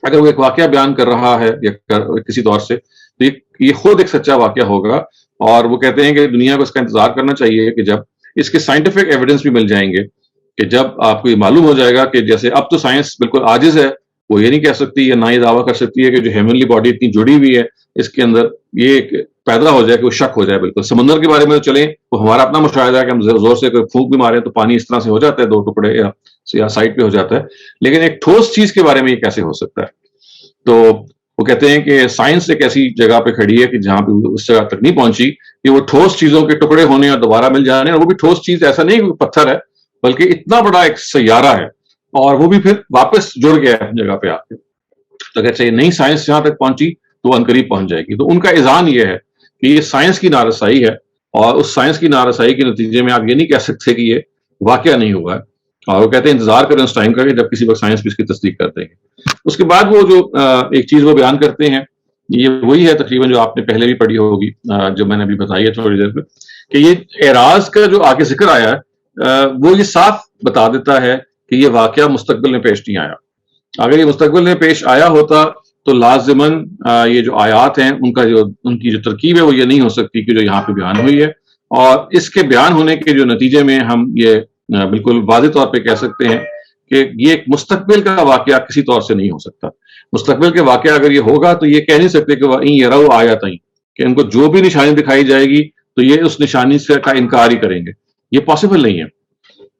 اگر وہ ایک واقعہ بیان کر رہا ہے یا کسی طور سے، تو یہ خود ایک سچا واقعہ ہوگا. اور وہ کہتے ہیں کہ دنیا کو اس کا انتظار کرنا چاہیے کہ جب اس کے سائنٹیفک ایویڈنس بھی مل جائیں گے، کہ جب آپ کو یہ معلوم ہو جائے گا کہ جیسے اب تو سائنس بالکل عاجز ہے وہ یہ نہیں کہہ سکتی یا نہ یہ دعویٰ کر سکتی ہے کہ جو ہیونلی باڈی اتنی جڑی ہوئی ہے اس کے اندر یہ پیدا ہو جائے کہ وہ شک ہو جائے. بالکل سمندر کے بارے میں تو چلیں وہ ہمارا اپنا مشاہدہ ہے کہ ہم زور سے کوئی پھونک بھی مارے تو پانی اس طرح سے ہو جاتا ہے 2 ٹکڑے یا سائڈ پہ ہو جاتا ہے, لیکن ایک ٹھوس چیز کے بارے میں یہ کیسے ہو سکتا ہے؟ تو وہ کہتے ہیں کہ سائنس ایک ایسی جگہ پہ کھڑی ہے کہ جہاں پہ اس جگہ تک نہیں پہنچی کہ وہ ٹھوس چیزوں کے ٹکڑے ہونے اور دوبارہ مل جانے, اور وہ بھی ٹھوس چیز ایسا نہیں کہ پتھر ہے بلکہ اتنا بڑا ایک سیارہ ہے اور وہ بھی پھر واپس جڑ گیا ہے جگہ پہ آ کے. تو اگر چاہیے نئی سائنس جہاں تک پہنچی تو وہ عنقریب پہنچ جائے گی. تو ان کا اذعان یہ ہے کہ یہ سائنس کی نارسائی ہے, اور اس سائنس کی نارسائی کے نتیجے میں آپ یہ نہیں کہہ سکتے کہ یہ واقعہ نہیں ہوا ہے, اور وہ کہتے ہیں انتظار کریں اس ٹائم کا کہ جب کسی وقت سائنس بھی اس کی تصدیق کر دیں گے. اس کے بعد وہ جو ایک چیز وہ بیان کرتے ہیں یہ وہی ہے تقریباً جو آپ نے پہلے بھی پڑھی ہوگی, جو میں نے ابھی بتائی ہے تھوڑی دیر پہ, کہ یہ اعراض کا جو آگے ذکر آیا ہے وہ یہ صاف بتا دیتا ہے کہ یہ واقعہ مستقبل میں پیش نہیں آیا. اگر یہ مستقبل میں پیش آیا ہوتا تو لازماً یہ جو آیات ہیں ان کی جو ترکیب ہے وہ یہ نہیں ہو سکتی کہ جو یہاں پہ بیان ہوئی ہے, اور اس کے بیان ہونے کے جو نتیجے میں ہم یہ بالکل واضح طور پہ کہہ سکتے ہیں کہ یہ ایک مستقبل کا واقعہ کسی طور سے نہیں ہو سکتا. مستقبل کے واقعہ اگر یہ ہوگا تو یہ کہہ نہیں سکتے کہ وَإِن يَرَوْا آیَاتٍ, کہ ان کو جو بھی نشانی دکھائی جائے گی تو یہ اس نشانی سے کا انکار ہی کریں گے, یہ پاسبل نہیں ہے.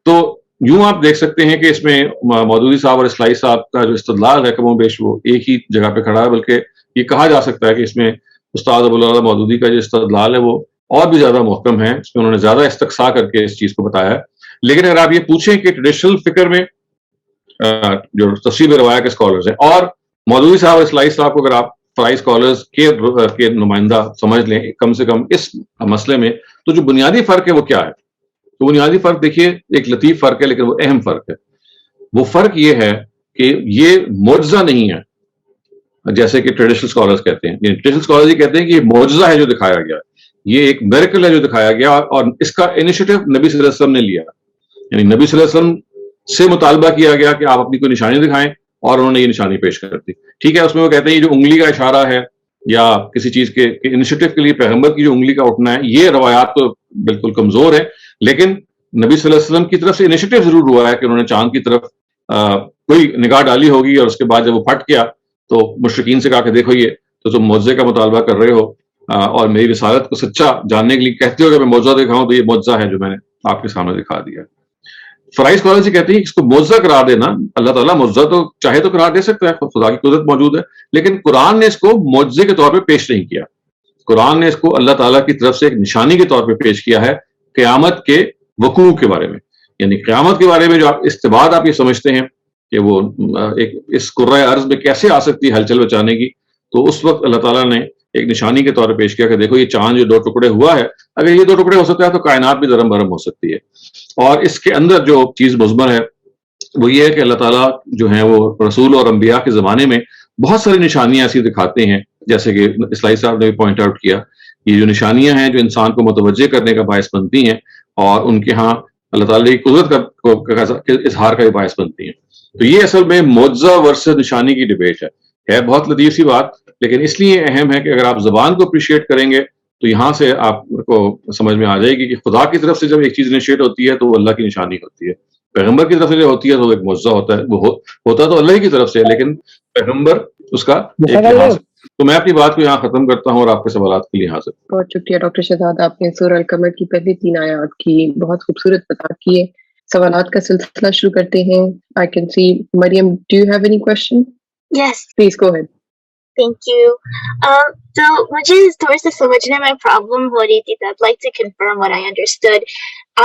تو یوں آپ دیکھ سکتے ہیں کہ اس میں مودودی صاحب اور اسلائی صاحب کا جو استدلال ہے کم و بیش وہ ایک ہی جگہ پہ کھڑا ہے, بلکہ یہ کہا جا سکتا ہے کہ اس میں استاد ابوالعلا مودودی کا جو استدلال ہے وہ اور بھی زیادہ محکم ہے, اس میں انہوں نے زیادہ استقصا کر کے اس چیز کو بتایا ہے. لیکن اگر آپ یہ پوچھیں کہ ٹریڈیشنل فکر میں جو تفسیر روایہ کے اسکالرز ہیں اور مودودی صاحب اور اسلائی صاحب کو اگر آپ فرائی اسکالرز کے نمائندہ سمجھ لیں کم سے کم اس مسئلے میں, تو جو بنیادی فرق ہے وہ کیا ہے؟ تو بنیادی فرق دیکھیے ایک لطیف فرق ہے لیکن وہ اہم فرق ہے. وہ فرق یہ ہے کہ یہ معجزہ نہیں ہے جیسے کہ ٹریڈیشنل اسکالرز کہتے ہیں. ٹریڈیشنل اسکالرز یہ کہتے ہیں کہ یہ معجزہ ہے جو دکھایا گیا, یہ ایک میریکل ہے جو دکھایا گیا, اور اس کا انیشیٹو نبی صلی اللہ علیہ وسلم نے لیا. یعنی نبی صلی اللہ علیہ وسلم سے مطالبہ کیا گیا کہ آپ اپنی کوئی نشانی دکھائیں, اور انہوں نے یہ نشانی پیش کر دی. ٹھیک ہے, اس میں وہ کہتے ہیں یہ جو انگلی کا اشارہ ہے یا کسی چیز کے انیشیٹو کے لیے پیغمبر کی جو انگلی کا اٹھنا ہے, یہ روایات تو بالکل کمزور ہے, لیکن نبی صلی اللہ علیہ وسلم کی طرف سے انیشیٹو ضرور ہوا ہے کہ انہوں نے چاند کی طرف کوئی نگاہ ڈالی ہوگی, اور اس کے بعد جب وہ پھٹ گیا تو مشرکین سے کہا کہ دیکھو یہ تو تم معجزے کا مطالبہ کر رہے ہو, اور میری رسالت کو سچا جاننے کے لیے کہتے ہو کہ میں معجزہ دکھاؤں, تو یہ معجزہ ہے جو میں نے آپ کے سامنے دکھا دیا. فرائی اسکالرز کہتے ہیں کہ اس کو معجزہ قرار دینا, اللہ تعالیٰ معجزہ تو چاہے تو قرار دے سکتا ہے, خدا کی قدرت موجود ہے, لیکن قرآن نے اس کو معجزے کے طور پہ پیش نہیں کیا. قرآن نے اس کو اللہ تعالیٰ کی طرف سے ایک نشانی کے طور پہ پیش کیا ہے قیامت کے وقوع کے بارے میں. یعنی قیامت کے بارے میں جو آپ استباد آپ یہ سمجھتے ہیں کہ وہ ایک اس کرۂ ارض میں کیسے آ سکتی ہے ہلچل بچانے کی, تو اس وقت اللہ تعالیٰ نے ایک نشانی کے طور پہ پیش کیا کہ دیکھو یہ چاند جو 2 ٹکڑے ہوا ہے, اگر یہ 2 ٹکڑے ہو سکتا ہے تو کائنات بھی درم برم ہو سکتی ہے. اور اس کے اندر جو چیز مضمر ہے وہ یہ ہے کہ اللہ تعالیٰ جو ہیں وہ رسول اور انبیاء کے زمانے میں بہت ساری نشانیاں ایسی دکھاتے ہیں, جیسے کہ اسلائی صاحب نے بھی پوائنٹ آؤٹ کیا, یہ جو نشانیاں ہیں جو انسان کو متوجہ کرنے کا باعث بنتی ہیں, اور ان کے ہاں اللہ تعالیٰ کی قدرت کا اظہار کا بھی باعث بنتی ہیں. تو یہ اصل میں معجزہ ورسز نشانی کی ڈبیٹ ہے بہت لطیف سی بات, لیکن اس لیے اہم ہے کہ اگر آپ زبان کو اپریشیٹ کریں گے تو یہاں سے آپ کو سمجھ میں آ جائے گی کہ خدا کی طرف سے جب ایک چیز انیشیٹ ہوتی ہے تو وہ اللہ کی نشانی ہوتی ہے, پیغمبر کی طرف سے جو ہوتی ہے تو وہ ایک معجزہ ہوتا ہے, وہ ہوتا تو اللہ کی طرف سے, لیکن پیغمبر اس کا ایک لحاظ. تو میں اپنی بات کو یہاں ختم کرتا ہوں اور آپ کے سوالات کے لیے حاضر. بہت شکریہ ڈاکٹر شہزاد, آپ نے سورہ القمر کی پہلی 3 آیات کی بہت خوبصورت وضاحت کی ہے. سوالات کا سلسلہ شروع کرتے ہیں. I can see Maryam, do you have any question? Yes. Please go ahead. Thank you. So مجھے تھوڑا سا سمجھنے میں پرابلم ہو رہی تھی, I'd like to confirm what I understood.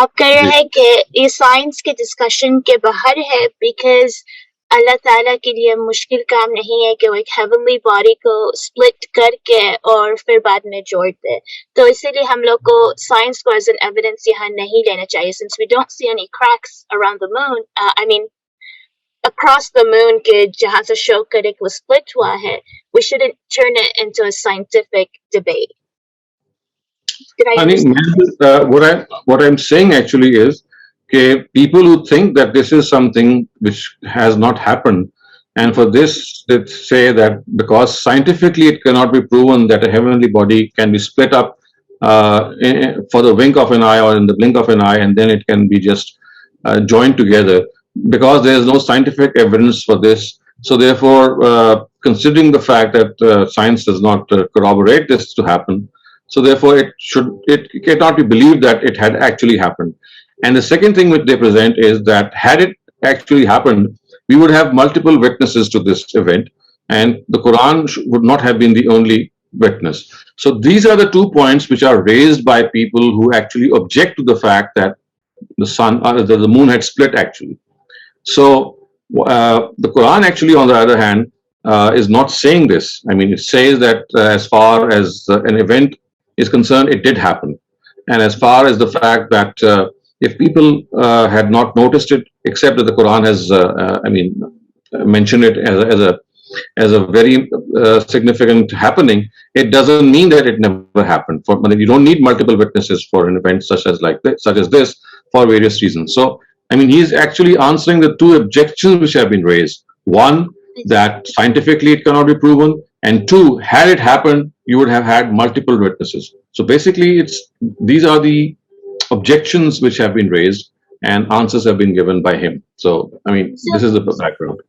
آپ کہہ رہے ہیں کہ یہ سائنس کے ڈسکشن کے باہر ہے because اللہ تعالیٰ کے لیے مشکل کام نہیں ہے کہ وہ ایک ہیونلی باڈی کو سپلٹ کر کے اور پھر بعد میں جوڑ دے, تو اسی لیے ہم لوگ کو سائنس کو ایز این ایویڈنس یہاں نہیں لینا چاہیے since we don't see any cracks around the moon, I mean across the moon کہ جہاں سے شو کرے کہ وہ split ہوا ہے, we shouldn't turn it into a scientific debate. Did I understand? What I'm saying actually is people who think that this is something which has not happened, and for this they say that because scientifically it cannot be proven that a heavenly body can be split up for the wink of an eye or in the blink of an eye, and then it can be just joined together, because there is no scientific evidence for this, So therefore, considering the fact that science does not corroborate this to happen, so therefore it cannot be believed that it had actually happened. And the second thing which they present is that had it actually happened, we would have multiple witnesses to this event, and the Quran would not have been the only witness. So these are the 2 points which are raised by people who actually object to the fact that the moon had split actually. So the Quran actually, on the other hand, is not saying this. I mean, it says that as far as an event is concerned, it did happen. And as far as the fact that if people had not noticed it, except that the Quran has, mentioned it as a very significant happening, it doesn't mean that it never happened. You don't need multiple witnesses for an event such as this for various reasons. So I mean, he's actually answering the 2 objections which have been raised. One, that scientifically it cannot be proven, and 2, had it happened, you would have had multiple witnesses. So basically, these are the objections which have been raised, and answers have been given by him. So, I mean, this is the background.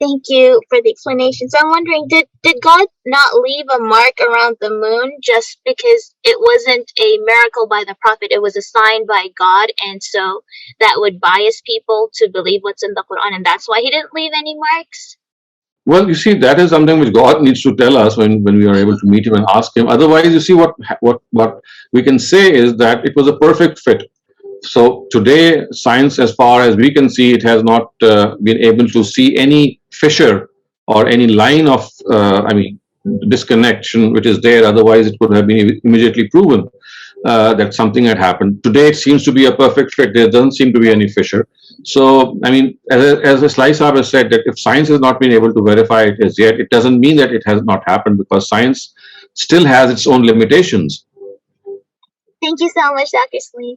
Thank you for the explanation. So I'm wondering, did God not leave a mark around the moon just because it wasn't a miracle by the prophet, it was a sign by God, and so that would bias people to believe what's in the Quran, and that's why he didn't leave any marks? Well, you see, that is something which God needs to tell us when we are able to meet him and ask him. Otherwise, you see, what we can say is that it was a perfect fit. So today, science, as far as we can see, it has not been able to see any fissure or any line of, disconnection which is there. Otherwise, it could have been immediately proven that something had happened. Today, it seems to be a perfect fit. There doesn't seem to be any fissure. So, I mean, as Islai Saab has said, that if science has not been able to verify it as yet, it doesn't mean that it has not happened, because science still has its own limitations. Thank you so much, Dr. Salim.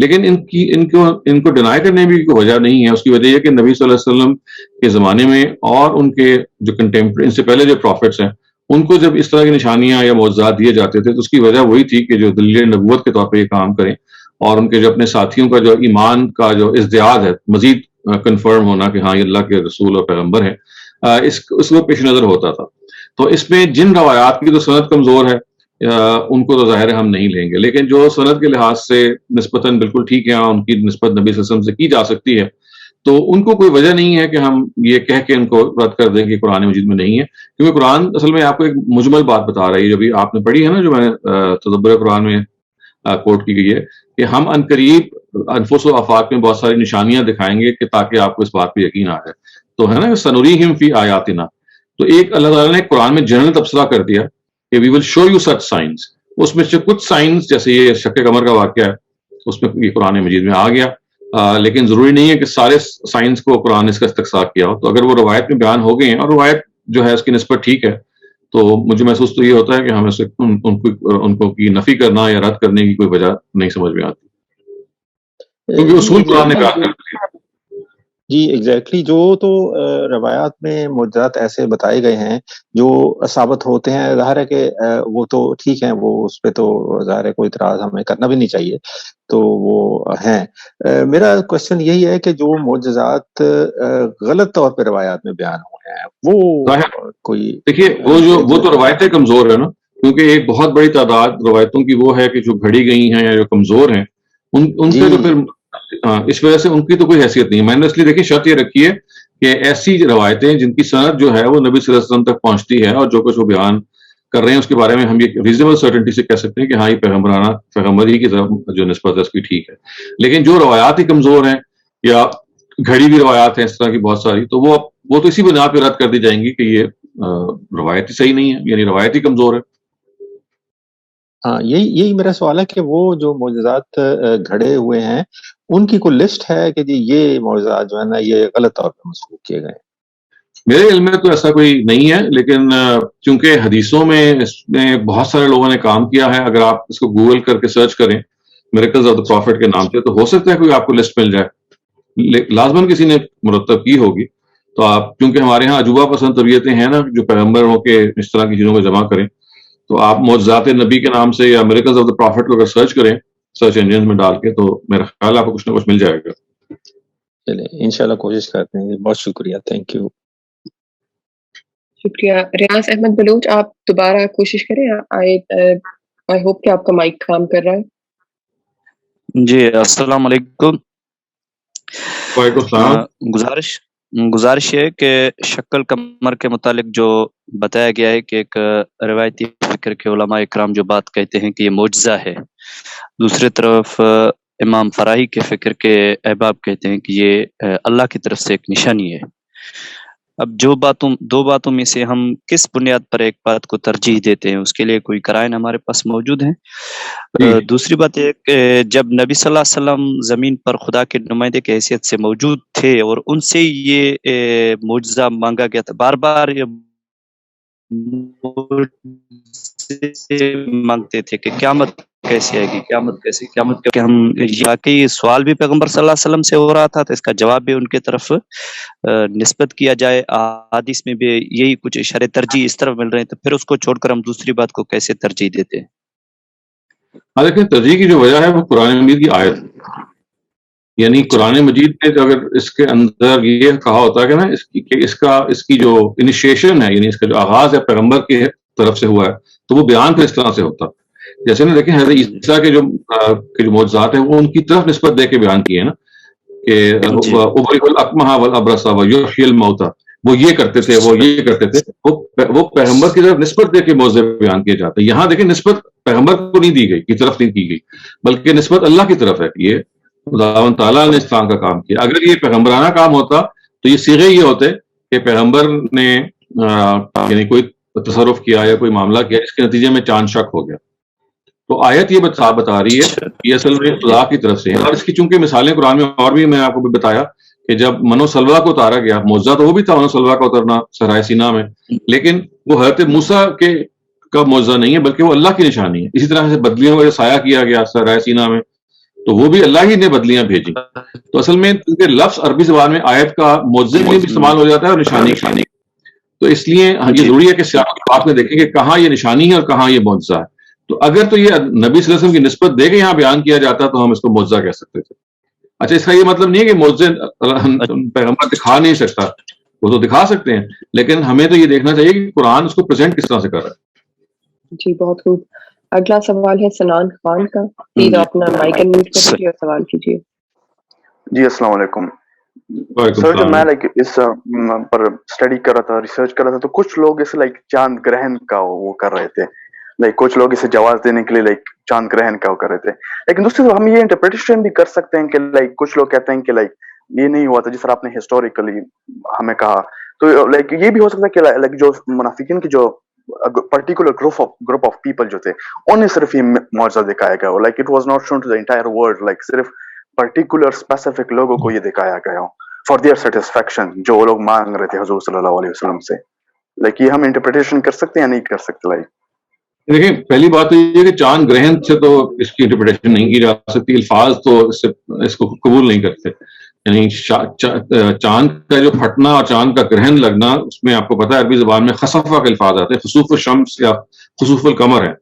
لیکن ان کو deny کرنے بھی کوئی وجہ نہیں ہے. اس کی وجہ یہ کہ نبی صلی اللہ علیہ وسلم کے زمانے میں اور ان کے جو کنٹمپریری، ان سے پہلے جو پروفٹس ہیں، ان کو جب اس طرح کی نشانیاں یا معجزات دیے جاتے تھے تو اس کی وجہ وہی تھی کہ جو دلیل نبوت کے طور پہ یہ کام کریں، اور ان کے جو اپنے ساتھیوں کا جو ایمان کا جو ازدیاد ہے، مزید کنفرم ہونا کہ ہاں یہ اللہ کے رسول اور پیغمبر ہیں، اس کو پیش نظر ہوتا تھا. تو اس میں جن روایات کی تو سند کمزور ہے ان کو تو ظاہر ہے ہم نہیں لیں گے، لیکن جو سند کے لحاظ سے نسبتاً بالکل ٹھیک ہے، ان کی نسبت نبی صلی اللہ علیہ وسلم سے کی جا سکتی ہے، تو ان کو کوئی وجہ نہیں ہے کہ ہم یہ کہہ کے ان کو رد کر دیں کہ قرآن مجید میں نہیں ہے. کیونکہ قرآن اصل میں آپ کو ایک مجمل بات بتا رہی ہے، جو بھی آپ نے پڑھی ہے نا، جو میں نے تدبر قرآن میں کوٹ کی گئی ہے کہ ہم عنقریب انفس و آفاق میں بہت ساری نشانیاں دکھائیں گے کہ تاکہ آپ کو اس بات پہ یقین آ جائے. تو ہے نا سنوریہم فی آیاتنا، تو ایک اللہ تعالیٰ نے قرآن میں جنرل تبصرہ کر دیا کہ وی ول شو یو سچ سائنس. اس میں سے کچھ سائنس جیسے یہ شق قمر کا واقعہ ہے اس میں یہ قرآن مجید میں آ گیا، لیکن ضروری نہیں ہے کہ سارے سائنس کو قرآن اس کا استقصاء کیا ہو. تو اگر وہ روایت میں بیان ہو گئے ہیں اور روایت جو ہے اس کی نسبت ٹھیک ہے، تو مجھے محسوس تو یہ ہوتا ہے کہ ہمیں ان کو کی نفی کرنا یا رد کرنے کی کوئی وجہ نہیں سمجھ میں آتی، کیونکہ اصول قرآن نے بیان کر دیا. جی ایگزیکٹلی، جو تو روایات میں معجزات ایسے بتائے گئے ہیں جو ثابت ہوتے ہیں، ظاہر ہے کہ وہ تو ٹھیک ہیں، وہ اس پہ تو ظاہر ہے کوئی اعتراض ہمیں کرنا بھی نہیں چاہیے، تو وہ ہیں. میرا کوشچن یہی ہے کہ جو معجزات غلط طور پہ روایات میں بیان ہوئے ہیں وہ کوئی دیکھیے وہ تو روایتیں کمزور ہیں نا، کیونکہ ایک بہت بڑی تعداد روایتوں کی وہ ہے کہ جو گھڑی گئی ہیں یا جو کمزور ہیں، ان سے تو پھر اس وجہ سے ان کی تو کوئی حیثیت نہیں ہے. میں نے اس لیے دیکھیے شرط یہ رکھی ہے کہ ایسی روایتیں جن کی سند جو ہے وہ نبی صلی اللہ علیہ وسلم تک پہنچتی ہے اور جو کچھ وہ بیان کر رہے ہیں اس کے بارے میں ہم یہ ریزنیبل سرٹنٹی سے کہہ سکتے ہیں کہ ہاں یہ پیغمبر ہی کی طرف جو نسبت ہے اس کی ٹھیک ہے. لیکن جو روایات ہی کمزور ہیں یا گھڑی ہوئی روایات ہیں اس طرح کی بہت ساری، تو وہ تو اسی بنا پہ رد کر دی جائیں گی کہ یہ روایت ہی صحیح نہیں ہے، یعنی روایت ہی کمزور ہے. ہاں، یہی میرا سوال ہے کہ وہ جو معجزات گھڑے ہوئے ہیں ان کی کوئی لسٹ ہے کہ جی یہ معجزات جو ہے نا یہ غلط طور پہ مسبوق کیے گئے؟ میرے علم میں تو ایسا کوئی نہیں ہے، لیکن چونکہ حدیثوں میں اس میں بہت سارے لوگوں نے کام کیا ہے، اگر آپ اس کو گوگل کر کے سرچ کریں میریکلز آف دی پروفٹ کے نام سے، تو ہو سکتا ہے کوئی آپ کو لسٹ مل جائے، لازماً کسی نے مرتب کی ہوگی. تو آپ کیونکہ ہمارے ہاں عجوبہ پسند طبیعتیں ہیں نا جو پیغمبروں کے اس طرح کی چیزوں کو جمع کریں، تو آپ معجزات نبی کے نام سے یا میریکلز آف دی پروفٹ کو اگر سرچ کریں سرچ انجن میں ڈال کے، تو میرا خیال آپ کو کچھ نہ کچھ مل جائے گا. چلیں انشاءاللہ کوشش کرتے ہیں. بہت شکریہ، تھینک یو. شکریہ. ریاض احمد بلوچ، آپ دوبارہ کوشش کریں. آئی ہوپ کہ آپ کا مائک کام کر رہا ہے. جی السلام علیکم. وعلیکم السلام. گزارش ہے کہ شکل قمر کے متعلق جو بتایا گیا ہے کہ ایک روایتی فکر کے علماء اکرام جو بات کہتے ہیں کہ یہ معجزہ ہے، دوسری طرف امام فراہی کے فکر کے احباب کہتے ہیں کہ یہ اللہ کی طرف سے ایک نشانی ہے. اب دو باتوں میں سے ہم کس بنیاد پر ایک بات کو ترجیح دیتے ہیں، اس کے لیے کوئی قرائن ہمارے پاس موجود ہیں؟ دوسری بات ہے کہ جب نبی صلی اللہ علیہ وسلم زمین پر خدا کے نمائندے کی حیثیت سے موجود تھے اور ان سے یہ معجزہ مانگا گیا تھا، بار بار مانگتے تھے کہ قیامت کیسے آئے گی، قیامت کہ ہم واقعی سوال بھی پیغمبر صلی اللہ علیہ وسلم سے ہو رہا تھا، تو اس کا جواب بھی ان کے طرف نسبت کیا جائے. حدیث میں بھی یہی کچھ اشارے ترجیح اس طرف مل رہے ہیں، تو پھر اس کو چھوڑ کر ہم دوسری بات کو کیسے ترجیح دیتے ہیں؟ ہاں دیکھیں، ترجیح کی جو وجہ ہے وہ قرآن مجید کی آیت، یعنی قرآن مجید میں اگر اس کے اندر یہ کہا ہوتا ہے کہ نا اس کی جو انیشیشن ہے، یعنی اس کا جو آغاز ہے پیغمبر کی طرف سے ہوا ہے، تو وہ بیان پھر اس طرح سے ہوتا. جیسے نا دیکھیں حضرت عیسیٰ کے جو معجزات ہیں وہ ان کی طرف نسبت دے کے بیان کیے ہیں نا، کہ ابرئ الاکمہ والابرص ویحیی الموتیٰ، وہ یہ کرتے تھے وہ پیغمبر کی طرف نسبت دے کے معجزے بیان کیے جاتے ہیں. یہاں دیکھیں نسبت پیغمبر کو نہیں دی گئی، کی طرف نہیں کی گئی، بلکہ نسبت اللہ کی طرف ہے. یہ خداوند تعالیٰ نے اس طرح کا کام کیا. اگر یہ پیغمبرانہ کام ہوتا تو یہ صیغے یہ ہوتے کہ پیغمبر نے یعنی کوئی تصرف کیا یا کوئی معاملہ کیا جس کے نتیجے میں چاند شک ہو گیا. تو آیت یہ بتا رہی ہے یہ اصل میں خدا کی طرف سے ہے. اور اس کی چونکہ مثالیں قرآن میں اور بھی میں آپ کو بھی بتایا کہ جب منو سلوا کو اتارا گیا، معجزہ تو وہ بھی تھا منو سلوا کا اترنا صحرائے سینا میں، لیکن وہ حضرت موسیٰ کا معجزہ نہیں ہے بلکہ وہ اللہ کی نشانی ہے. اسی طرح سے بدلیوں کا سایہ کیا گیا صحرائے سینا میں، تو وہ بھی اللہ ہی نے بدلیاں بھیجی. تو اصل میں کیونکہ لفظ عربی زبان میں آیت کا معجزے میں بھی استعمال ہو جاتا ہے اور نشانی. تو اس لیے یہ ضروری ہے کہ سیاق بات میں دیکھیں کہ کہاں یہ نشانی ہے اور کہاں یہ معجزہ ہے. تو اگر تو یہ نبی صلی اللہ علیہ وسلم کی نسبت دے کے یہاں بیان کیا جاتا تو ہم اس کو معجزہ کہہ سکتے تھے. اچھا اس کا یہ مطلب نہیں ہے کہ معجزے پیغمبر دکھا نہیں سکتا, وہ تو دکھا سکتے ہیں, لیکن ہمیں تو یہ دیکھنا چاہیے کہ قرآن اس کو پریزنٹ کس طرح سے کر رہا ہے. جی بہت خوب. اگلا سوال ہے سنان خان کا. پلیز اپنا مائک انمیوٹ کر لیجیے اور سوال کیجیے. جی السلام علیکم سر. جب میں لائک اس پر اسٹڈی کر رہا تھا, ریسرچ کر رہا تھا, تو کچھ لوگ اسے لائک چاند گرہن کا وہ کر رہے تھے, لائک کچھ لوگ اسے جواز دینے کے لیے لائک چاند گرہن کا وہ کر رہے تھے. لیکن دوسری طرف ہم یہ انٹرپریٹیشن بھی کر سکتے ہیں کہ لائک کچھ لوگ کہتے ہیں کہ لائک یہ نہیں ہوا تھا جس طرح آپ نے ہسٹوریکلی ہمیں کہا. تو لائک یہ بھی ہو سکتا ہے کہ لائک جو منافقین کی جو پرٹیکولر گروپ آف پیپل جو تھے انہیں صرف یہ معجزہ دکھایا گیا ہو, like it was not shown to the entire world, like صرف پرٹیکولر اسپیسیفک لوگوں کو یہ دکھایا گیا ہو فار دیئر سیٹسفیکشن, جو وہ لوگ مانگ رہے تھے حضور صلی اللہ علیہ وسلم سے. لائک یہ ہم انٹرپریٹیشن کر سکتے ہیں یا نہیں کر سکتے؟ لائک دیکھیں پہلی بات تو یہ کہ چاند گرہن سے تو اس کی انٹرپریٹیشن نہیں کی جا سکتی, الفاظ تو اس کو قبول نہیں کرتے. یعنی چاند کا جو پھٹنا اور چاند کا گرہن لگنا, اس میں آپ کو پتا ہے عربی زبان میں خسفہ کے الفاظ آتے ہیں, خسوف الشمس یا خسوف القمر ہے.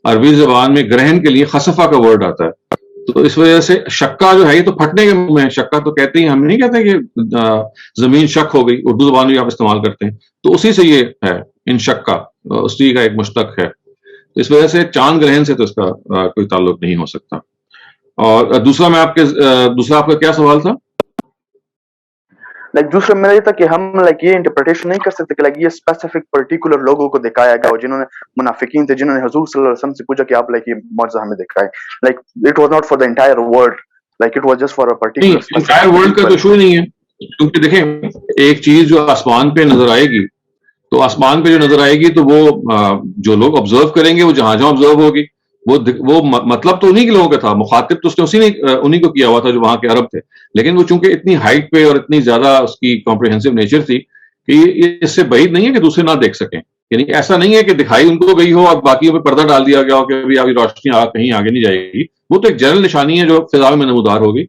عربی زبان میں گرہن کے لیے خسفہ کا ورڈ آتا ہے. تو اس وجہ سے شکا جو ہے یہ تو پھٹنے کے منہ میں, شکا تو کہتے ہیں, ہم نہیں کہتے کہ زمین شک ہو گئی, اردو زبان میں آپ استعمال کرتے ہیں, تو اسی سے یہ ہے ان شکا, اسی کا ایک مشتق ہے. اس وجہ سے چاند گرہن سے تو اس کا کوئی تعلق نہیں ہو سکتا. اور دوسرا آپ کا کیا سوال تھا؟ لائک دوسرا میرا یہ تھا کہ ہم لائک یہ انٹرپریٹیشن نہیں کر سکتے کہ لائک یہ اسپیسیفک پرٹیکولر لوگوں کو دکھایا گیا, جنہوں نے منافقین تھے, جنہوں نے حضور صلی اللہ علیہ وسلم سے پوچھا کہ آپ لائک یہ معجزہ ہمیں دکھائے. Like it was not for the entire world, like it was just for a particular entire world کا تو ایشو نہیں ہے, کیونکہ دیکھیں ایک چیز جو آسمان پہ نظر آئے گی, تو آسمان پہ جو نظر آئے گی تو وہ جو لوگ آبزرو کریں گے وہ جہاں جہاں آبزرو ہوگی, وہ مطلب تو انہیں کے لوگوں کا تھا, مخاطب تو اس نے انہیں کو کیا ہوا تھا جو وہاں کے عرب تھے. لیکن وہ چونکہ اتنی ہائٹ پہ اور اتنی زیادہ اس کی کمپریہنسو نیچر تھی کہ یہ اس سے بعید نہیں ہے کہ دوسرے نہ دیکھ سکیں. یعنی ایسا نہیں ہے کہ دکھائی ان کو گئی ہو اور باقیوں پہ پردہ ڈال دیا گیا ہو کہ ابھی روشنی کہیں آگے نہیں جائے گی. وہ تو ایک جنرل نشانی ہے جو فضا میں نمودار ہوگی.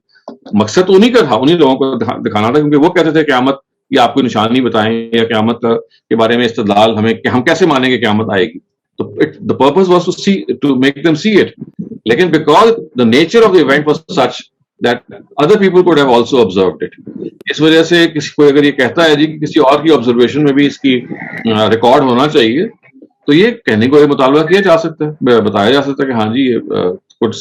مقصد تو انہیں کا تھا, انہیں لوگوں کو دکھانا تھا, کیونکہ وہ کہتے تھے قیامت یا آپ کو نشانی بتائیں یا قیامت کے بارے میں استدلال ہم کیسے مانیں گے قیامت آئے گی. تو the purpose was to make them see it. لیکن because the nature of the event was such that other people could have also observed it. اس وجہ سے کسی کو اگر یہ کہتا ہے جی کہ کسی اور کی آبزرویشن میں بھی اس کی ریکارڈ ہونا چاہیے, تو یہ کہنے کو یہ مطالبہ کیا جا سکتا ہے, بتایا جا سکتا ہے کہ ہاں جی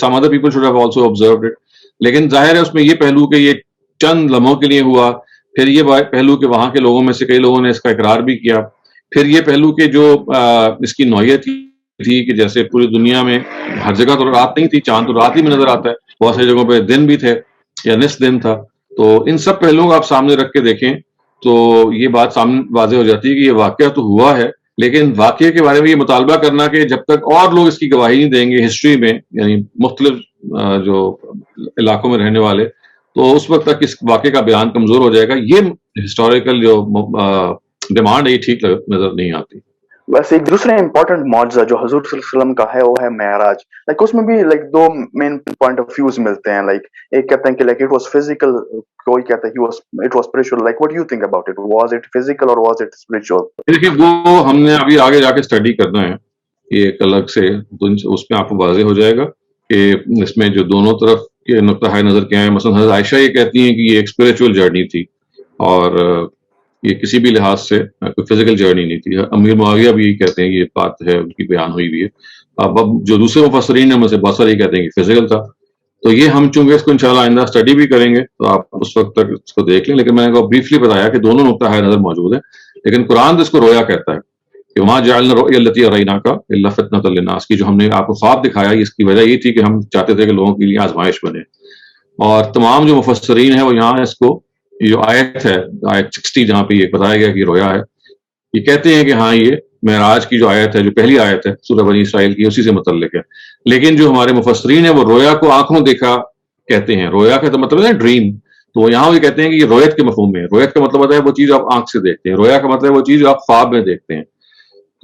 some other people should have also observed it. لیکن ظاہر ہے اس میں یہ پہلو کہ یہ چند لمحوں کے لیے ہوا, پھر یہ پہلو کہ وہاں کے لوگوں میں سے کئی لوگوں نے اس کا اقرار بھی کیا, پھر یہ پہلو کہ جو اس کی نوعیت تھی کہ جیسے پوری دنیا میں ہر جگہ تو رات نہیں تھی, چاند تو رات ہی میں نظر آتا ہے, بہت سی جگہوں پہ دن بھی تھے یا نصف دن تھا. تو ان سب پہلوؤں کو آپ سامنے رکھ کے دیکھیں تو یہ بات سامنے واضح ہو جاتی ہے کہ یہ واقعہ تو ہوا ہے, لیکن واقعے کے بارے میں یہ مطالبہ کرنا کہ جب تک اور لوگ اس کی گواہی نہیں دیں گے ہسٹری میں, یعنی مختلف جو علاقوں میں رہنے والے, تو اس وقت تک اس واقعے کا بیان کمزور ہو جائے گا. یہ ہسٹوریکل جو ڈیمانڈ ہے یہ ٹھیک نظر نہیں آتی. ویسے ایک دوسرا امپورٹنٹ معجزہ جو حضور صلی اللہ علیہ وسلم کا ہے وہ ہے معراج. لائک اس میں بھی like two main point of views ملتے ہیں. لائک ایک کہتے ہیں کہ لائک اٹ واز فزیکل, کوئی کہتا ہے it was spiritual. Like what do you think about it, was it physical اور واز اٹ اسپرچوئل؟ دیکھیے وہ ہم نے ابھی آگے جا کے اسٹڈی کرنا ہے یہ ایک الگ سے, اس میں آپ کو واضح ہو جائے گا کہ اس میں جو دونوں طرف کے نقطہ نظر کیا ہے. مثلا حضرت عائشہ یہ کہتی ہیں کہ یہ ایک اسپرچوئل جرنی تھی اور یہ کسی بھی لحاظ سے کوئی فزیکل جرنی نہیں تھی. امیر معاویہ بھی یہی کہتے ہیں, یہ بات ہے ان کی بیان ہوئی بھی ہے. اب جو دوسرے مفسرین ہیں سے بہت سارے یہ کہتے ہیں کہ فزیکل تھا. تو یہ ہم چونکہ اس کو انشاءاللہ آئندہ اسٹڈی بھی کریں گے تو آپ اس وقت تک اس کو دیکھ لیں. لیکن میں نے بریفلی بتایا کہ دونوں نقطہ نظر موجود ہے, لیکن قرآن تو اس کو رویا کہتا ہے کہ وہاں جعلنا الرؤیا التي اریناک الا فتنۃ للناس, کی جو ہم نے آپ کو خواب دکھایا اس کی وجہ یہ تھی کہ ہم چاہتے تھے کہ لوگوں کے لیے آزمائش بنے. اور تمام جو مفسرین ہیں وہ یہاں اس کو یہ جو آیت ہے آیت 60 جہاں پہ یہ بتایا گیا کہ یہ رویا ہے, یہ کہتے ہیں کہ ہاں یہ معراج کی جو آیت ہے جو پہلی آیت ہے سورہ بنی اسرائیل کی اسی سے متعلق ہے. لیکن جو ہمارے مفسرین ہیں وہ رویا کو آنکھوں دیکھا کہتے ہیں. رویا کا تو مطلب ہے ڈریم, تو وہ یہاں بھی کہتے ہیں کہ یہ رویت کے مفہوم میں ہے. رویت کا مطلب ہوتا ہے وہ چیز آپ آنکھ سے دیکھتے ہیں, رویا کا مطلب ہے وہ چیز جو آپ خواب میں دیکھتے ہیں.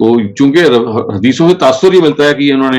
تو چونکہ حدیثوں سے تاثر یہ ملتا ہے کہ انہوں نے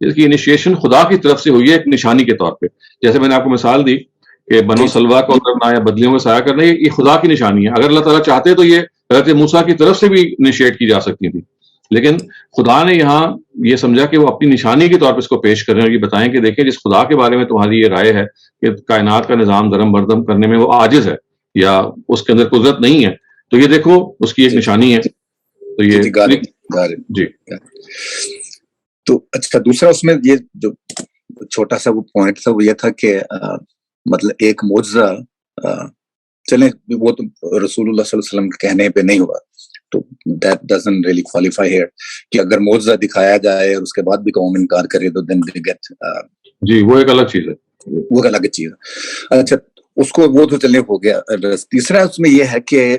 اس کی انیشیشن خدا کی طرف سے ہوئی ہے ایک نشانی کے طور پہ. جیسے میں نے آپ کو مثال دی کہ بنو سلوا کو اترنا یا بدلیوں میں سایہ کرنا یہ خدا کی نشانی ہے. اگر اللہ تعالیٰ چاہتے تو یہ حضرت موسیٰ کی طرف سے بھی انیشیٹ کی جا سکتی تھی, لیکن خدا نے یہاں یہ سمجھا کہ وہ اپنی نشانی کے طور پہ اس کو پیش کریں اور یہ بتائیں کہ دیکھیں جس خدا کے بارے میں تمہاری یہ رائے ہے کہ کائنات کا نظام درم بردم کرنے میں وہ عاجز ہے یا اس کے اندر قدرت نہیں ہے, تو یہ دیکھو اس کی ایک نشانی ہے. تو یہ جی تو اچھا, دوسرا اس میں یہ جو چھوٹا سا وہ پوائنٹ تھا وہ یہ تھا کہ مطلب ایک معجزہ چلیں وہ تو رسول اللہ صلی اللہ علیہ وسلم کے کہنے پہ نہیں ہوا, تو that doesn't really qualify here کہ اگر معجزہ دکھایا جائے اور اس کے بعد بھی قوم انکار کرے تو then they get جی وہ ایک الگ چیز ہے, وہ ایک الگ چیز ہے. اچھا اس کو وہ تو چلے ہو گیا. تیسرا اس میں یہ ہے کہ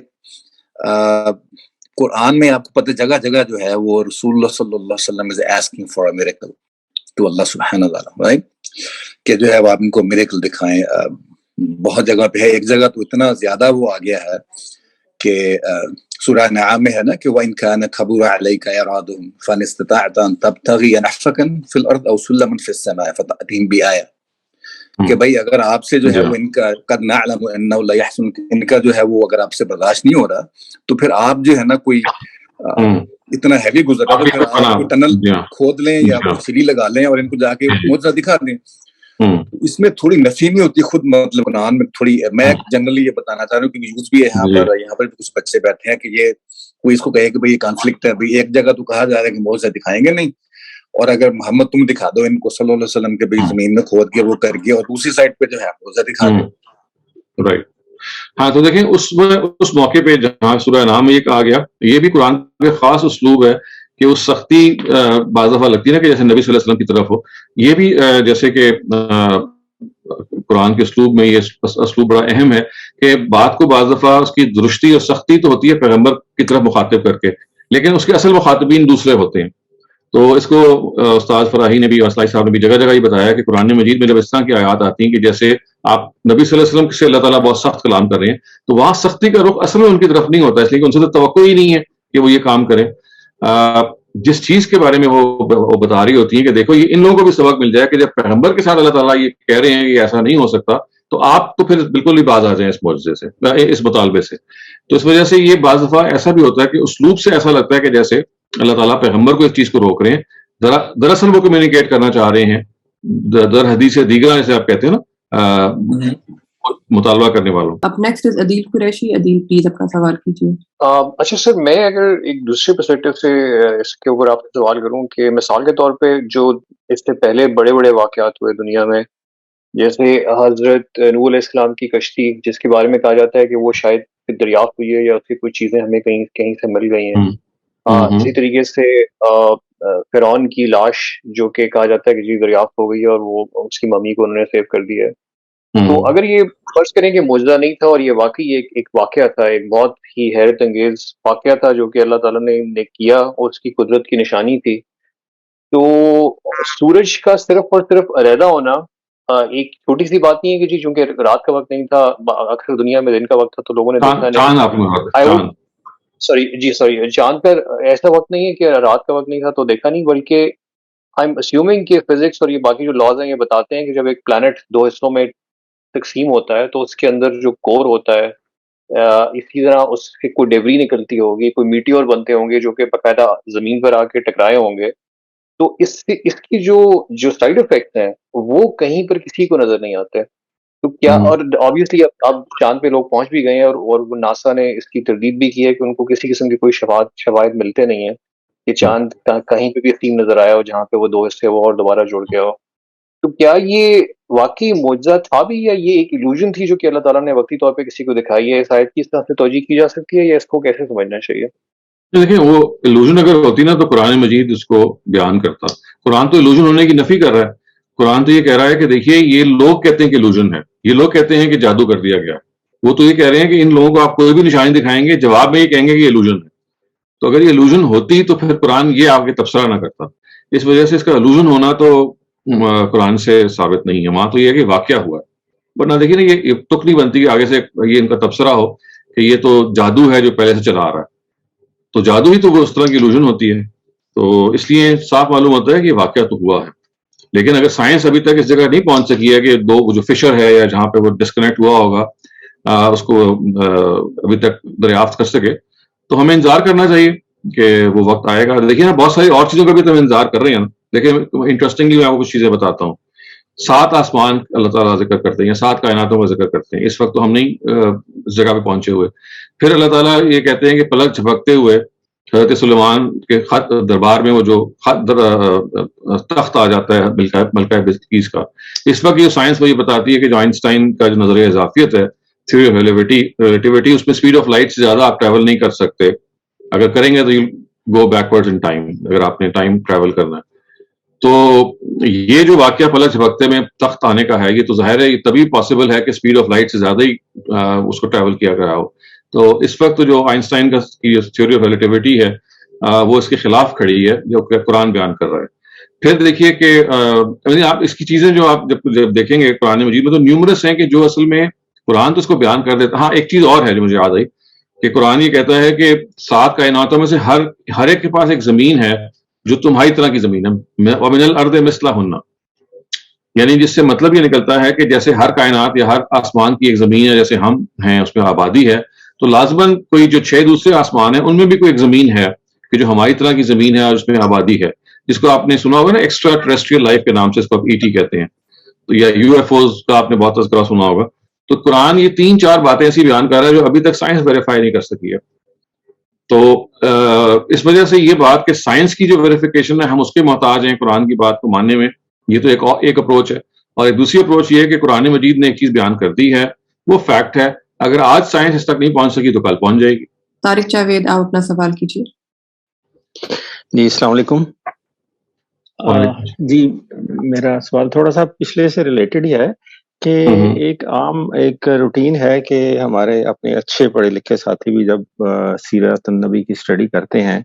قرآن میں آپ کو پتہ جگہ جگہ جو ہے وہ رسول اللہ صلی اللہ علیہ وسلم is asking for a miracle to Allah subhanahu wa ta'ala, right, کہ جو ہے وہ آپ ان کو میریکل دکھائیں. بہت جگہ پہ ہے, ایک جگہ تو اتنا زیادہ وہ آ گیا ہے کہ سورہ نعام میں ہے نا کہ وَإِن كَانَ كَبُرَ عَلَيْكَ إِعْرَاضُهُمْ فَإِنِ اسْتَطَعْتَ أَن تَبْتَغِيَ نَفَقًا فِي الْأَرْضِ أَوْ سُلَّمًا فِي السَّمَاءِ فَتَأْتِهِمْ بِآيَةٍ کہ بھائی اگر آپ سے جو ہے وہ ان کا قد نعلم انه لا يحسن ان کا جو ہے وہ اگر آپ سے برداشت نہیں ہو رہا تو پھر آپ جو ہے نا کوئی اتنا ہیوی گزر رہا ہے تو پھر آپ ٹنل کھود لیں یا سیڑھی لگا لیں اور ان کو جا کے معجزہ دکھا دیں. اس میں تھوڑی نفی نہیں ہوتی خود, مطلب قرآن میں تھوڑی, میں جنرلی یہ بتانا چاہ رہا ہوں کہ یوز بھی ہے یہاں پر کچھ بچے بیٹھے ہیں کہ یہ کوئی اس کو کہے کہ بھئی یہ کانفلکٹ ہے. بھئی ایک جگہ تو کہا جا رہا ہے کہ معجزہ دکھائیں گے نہیں, اور اگر محمد تم دکھا دو ان کو صلی اللہ علیہ وسلم کے بھئی زمین میں کھود کے وہ کر کے, اور دوسری سائڈ پہ جو ہے معجزہ دکھا دو. رائٹ, ہاں تو دیکھیں اس موقع پہ جہاں سورہ انعام میں یہ کہا گیا, یہ بھی قرآن کا خاص اسلوب ہے کہ اس سختی بعض دفعہ لگتی ہے نا کہ جیسے نبی صلی اللہ علیہ وسلم کی طرف ہو. یہ بھی جیسے کہ قرآن کے اسلوب میں یہ اسلوب بڑا اہم ہے کہ بات کو بعض دفعہ اس کی درستی اور سختی تو ہوتی ہے پیغمبر کی طرف مخاطب کر کے, لیکن اس کے اصل مخاطبین دوسرے ہوتے ہیں. تو اس کو استاد فراہی نے بھی, اسلائی صاحب نے بھی جگہ جگہ یہ بتایا کہ قرآن مجید میں جب اس طرح کی آیات آتی ہیں کہ جیسے آپ نبی صلی اللہ علیہ وسلم سے اللہ تعالیٰ بہت سخت کلام کر رہے ہیں, تو وہاں سختی کا رخ اصل میں ان کی طرف نہیں ہوتا, اس لیے کہ ان سے تو توقع ہی نہیں ہے کہ وہ یہ کام کریں. جس چیز کے بارے میں وہ بتا رہی ہوتی ہیں کہ دیکھو یہ ان لوگوں کو بھی سبق مل جائے کہ جب پیغمبر کے ساتھ اللہ تعالیٰ یہ کہہ رہے ہیں کہ ایسا نہیں ہو سکتا, تو آپ تو پھر بالکل ہی باز آ جائیں اس معجزے سے, اس مطالبے سے. تو اس وجہ سے یہ بعض دفعہ ایسا بھی ہوتا ہے کہ اسلوب سے ایسا لگتا ہے کہ جیسے اللہ تعالیٰ پیغمبر کو اس چیز کو روک رہے ہیں, دراصل وہ کمیونیکیٹ کرنا چاہ رہے ہیں در حدیث دیگر, جیسے آپ کہتے ہیں نا مطالبہ کرنے والوں. اب next is Adeel Qureshi. Adeel please اپنا سوال کیجیے. اچھا سر, میں اگر ایک دوسرے پرسپیکٹو سے اس کے اوپر آپ سے سوال کروں کہ مثال کے طور پہ جو اس سے پہلے بڑے بڑے واقعات ہوئے دنیا میں, جیسے حضرت نوح علیہ السلام کی کشتی جس کے بارے میں کہا جاتا ہے کہ وہ شاید دریافت ہوئی ہے یا اس کی کچھ چیزیں ہمیں کہیں سے مل گئی ہیں. اسی طریقے سے فرعون کی لاش جو کہ کہا جاتا ہے کہ جی دریافت ہو گئی ہے اور وہ اس کی ممی کو انہوں نے سیو کر دی ہے. تو اگر یہ فرض کریں کہ معجزہ نہیں تھا اور یہ واقعی ایک واقعہ تھا, ایک بہت ہی حیرت انگیز واقعہ تھا جو کہ اللہ تعالیٰ نے کیا اور اس کی قدرت کی نشانی تھی, تو سورج کا صرف اور صرف علیحدہ ہونا ایک چھوٹی سی بات نہیں ہے کہ جی چونکہ رات کا وقت نہیں تھا, اکثر دنیا میں دن کا وقت تھا تو لوگوں نے دیکھا نہیں. سوری چاند پر ایسا وقت نہیں ہے کہ رات کا وقت نہیں تھا تو دیکھا نہیں, بلکہ آئی ایم اسیومنگ کہ فزکس اور یہ باقی جو لاز ہیں یہ بتاتے ہیں کہ جب ایک پلانٹ دو حصوں میں تقسیم ہوتا ہے تو اس کے اندر جو کور ہوتا ہے, اسی طرح اس سے کوئی ڈیبری نکلتی ہوگی, کوئی میٹیور بنتے ہوں گے جو کہ باقاعدہ زمین پر آ کے ٹکرائے ہوں گے, تو اس کی جو سائیڈ افیکٹ ہیں وہ کہیں پر کسی کو نظر نہیں آتے. تو کیا, اور آبویسلی اب چاند پہ لوگ پہنچ بھی گئے ہیں اور ناسا نے اس کی تردید بھی کی ہے کہ ان کو کسی قسم کے کوئی شواہد ملتے نہیں ہیں کہ چاند کہیں پہ بھی سیم نظر آیا ہو جہاں پہ وہ دو حصے وہ اور دوبارہ جڑ گیا ہو. تو کیا یہ واقعی معجزہ تھا بھی یا یہ ایک ایلوژن تھی جو کہ اللہ تعالیٰ نے وقتی طور پہ کسی کو دکھائی ہے؟ اس آیت کی اس طرح سے توجہ کی جا سکتی ہے یا اس کو کیسے سمجھنا چاہیے؟ دیکھیں وہ ایلوژن اگر ہوتی نا تو قرآن مجید اس کو بیان کرتا. قرآن تو ایلوژن ہونے کی نفی کر رہا ہے. قرآن تو یہ کہہ رہا ہے کہ دیکھیے یہ لوگ کہتے ہیں کہ ایلوژن ہے, یہ لوگ کہتے ہیں کہ جادو کر دیا گیا. وہ تو یہ کہہ رہے ہیں کہ ان لوگوں کو آپ کوئی بھی نشانی دکھائیں گے جواب میں یہ کہیں گے کہ یہ ایلوژن ہے. تو اگر یہ ایلوژن ہوتی تو پھر قرآن یہ آپ کے تبصرہ نہ کرتا. اس وجہ سے اس کا ایلوژن ہونا تو قرآن سے ثابت نہیں ہے. وہاں تو یہ ہے کہ واقعہ ہوا ہے, ورنہ دیکھیے نا یہ تک نہیں بنتی کہ آگے سے یہ ان کا تبصرہ ہو کہ یہ تو جادو ہے جو پہلے سے چلا آ رہا ہے. تو جادو ہی تو وہ اس طرح کی ایلوژن ہوتی ہے. تو اس لیے صاف معلوم ہوتا ہے کہ یہ واقعہ تو ہوا ہے. لیکن اگر سائنس ابھی تک اس جگہ نہیں پہنچ سکی ہے کہ جو فشر ہے یا جہاں پہ وہ ڈسکنیکٹ ہوا ہوگا اس کو ابھی تک دریافت کر سکے، تو ہمیں انتظار کرنا چاہیے کہ وہ وقت آئے گا. دیکھیے نا بہت ساری اور چیزوں کا بھی تو ہم انتظار کر رہے ہیں نا. دیکھیں انٹرسٹنگلی میں آپ کو کچھ چیزیں بتاتا ہوں. 7 آسمان اللہ تعالیٰ ذکر کرتے ہیں، 7 کائناتوں کا ذکر کرتے ہیں. اس وقت تو ہم نہیں اس جگہ پہ پہنچے ہوئے. پھر اللہ تعالیٰ یہ کہتے ہیں کہ پلک جھپکتے ہوئے حضرت سلیمان کے خط دربار میں وہ جو تخت آ جاتا ہے ملکہ بلقیس کا. اس وقت یہ سائنس وہ یہ بتاتی ہے کہ جو آئنسٹائن کا جو نظریہ اضافیت ہے، تھیوری آف ریلیٹیوٹی، اس میں اسپیڈ آف لائٹ سے زیادہ آپ ٹریول نہیں کر سکتے. اگر کریں گے تو you go backward in time, اگر آپ نے ٹائم ٹریول کرنا ہے. تو یہ جو واقعہ پلک جھپکتے میں تخت آنے کا ہے، یہ تو ظاہر ہے یہ تبھی پاسبل ہے کہ اسپیڈ آف لائٹ سے زیادہ ہی اس کو ٹریول کیا گیا ہو. تو اس وقت جو آئنسٹائن کا تھیوری آف ریلیٹیوٹی ہے وہ اس کے خلاف کھڑی ہے جو کہ قرآن بیان کر رہا ہے. پھر دیکھیے کہ آپ اس کی چیزیں جو آپ جب دیکھیں گے قرآن مجید میں تو نیومرس ہیں کہ جو اصل میں قرآن تو اس کو بیان کر دیتا. ہاں ایک چیز اور ہے جو مجھے یاد آئی کہ قرآن یہ کہتا ہے کہ 7 کائناتوں میں سے ہر ایک کے پاس ایک زمین ہے جو تمہاری طرح کی زمین ہے. وَمِنَ الْأَرْضِ مِثْلَهُنَّ، یعنی جس سے مطلب یہ نکلتا ہے کہ جیسے ہر کائنات یا ہر آسمان کی ایک زمین ہے، جیسے ہم ہیں اس میں آبادی ہے، تو لازماً کوئی جو 6 دوسرے آسمان ہیں ان میں بھی کوئی ایک زمین ہے کہ جو ہماری طرح کی زمین ہے اور اس میں آبادی ہے، جس کو آپ نے سنا ہوگا نا ایکسٹرا ٹریسٹریل لائف کے نام سے، اس کو آپ ET کہتے ہیں، تو یا UFOs کا آپ نے بہت تذکرہ سنا ہوگا. تو قرآن یہ 3-4 باتیں ایسی بیان کر رہا ہے جو ابھی تک سائنس ویریفائی نہیں کر سکی ہے. تو اس وجہ سے یہ بات کہ سائنس کی جو ویریفیکیشن ہے ہم اس کے محتاج ہیں قرآن کی بات کو ماننے میں، یہ تو ایک اپروچ ہے. اور ایک دوسری اپروچ یہ ہے کہ قرآن مجید نے ایک چیز بیان کر دی ہے، وہ فیکٹ ہے، اگر آج سائنس اس تک نہیں پہنچ سکی تو کل پہنچ جائے گی. طارق جاوید آپ اپنا سوال کیجیے. جی السلام علیکم. جی میرا سوال تھوڑا سا پچھلے سے ریلیٹڈ ہی ہے کہ ایک روٹین ہے کہ ہمارے اپنے اچھے پڑھے لکھے ساتھی بھی جب سیرت النبی کی اسٹڈی کرتے ہیں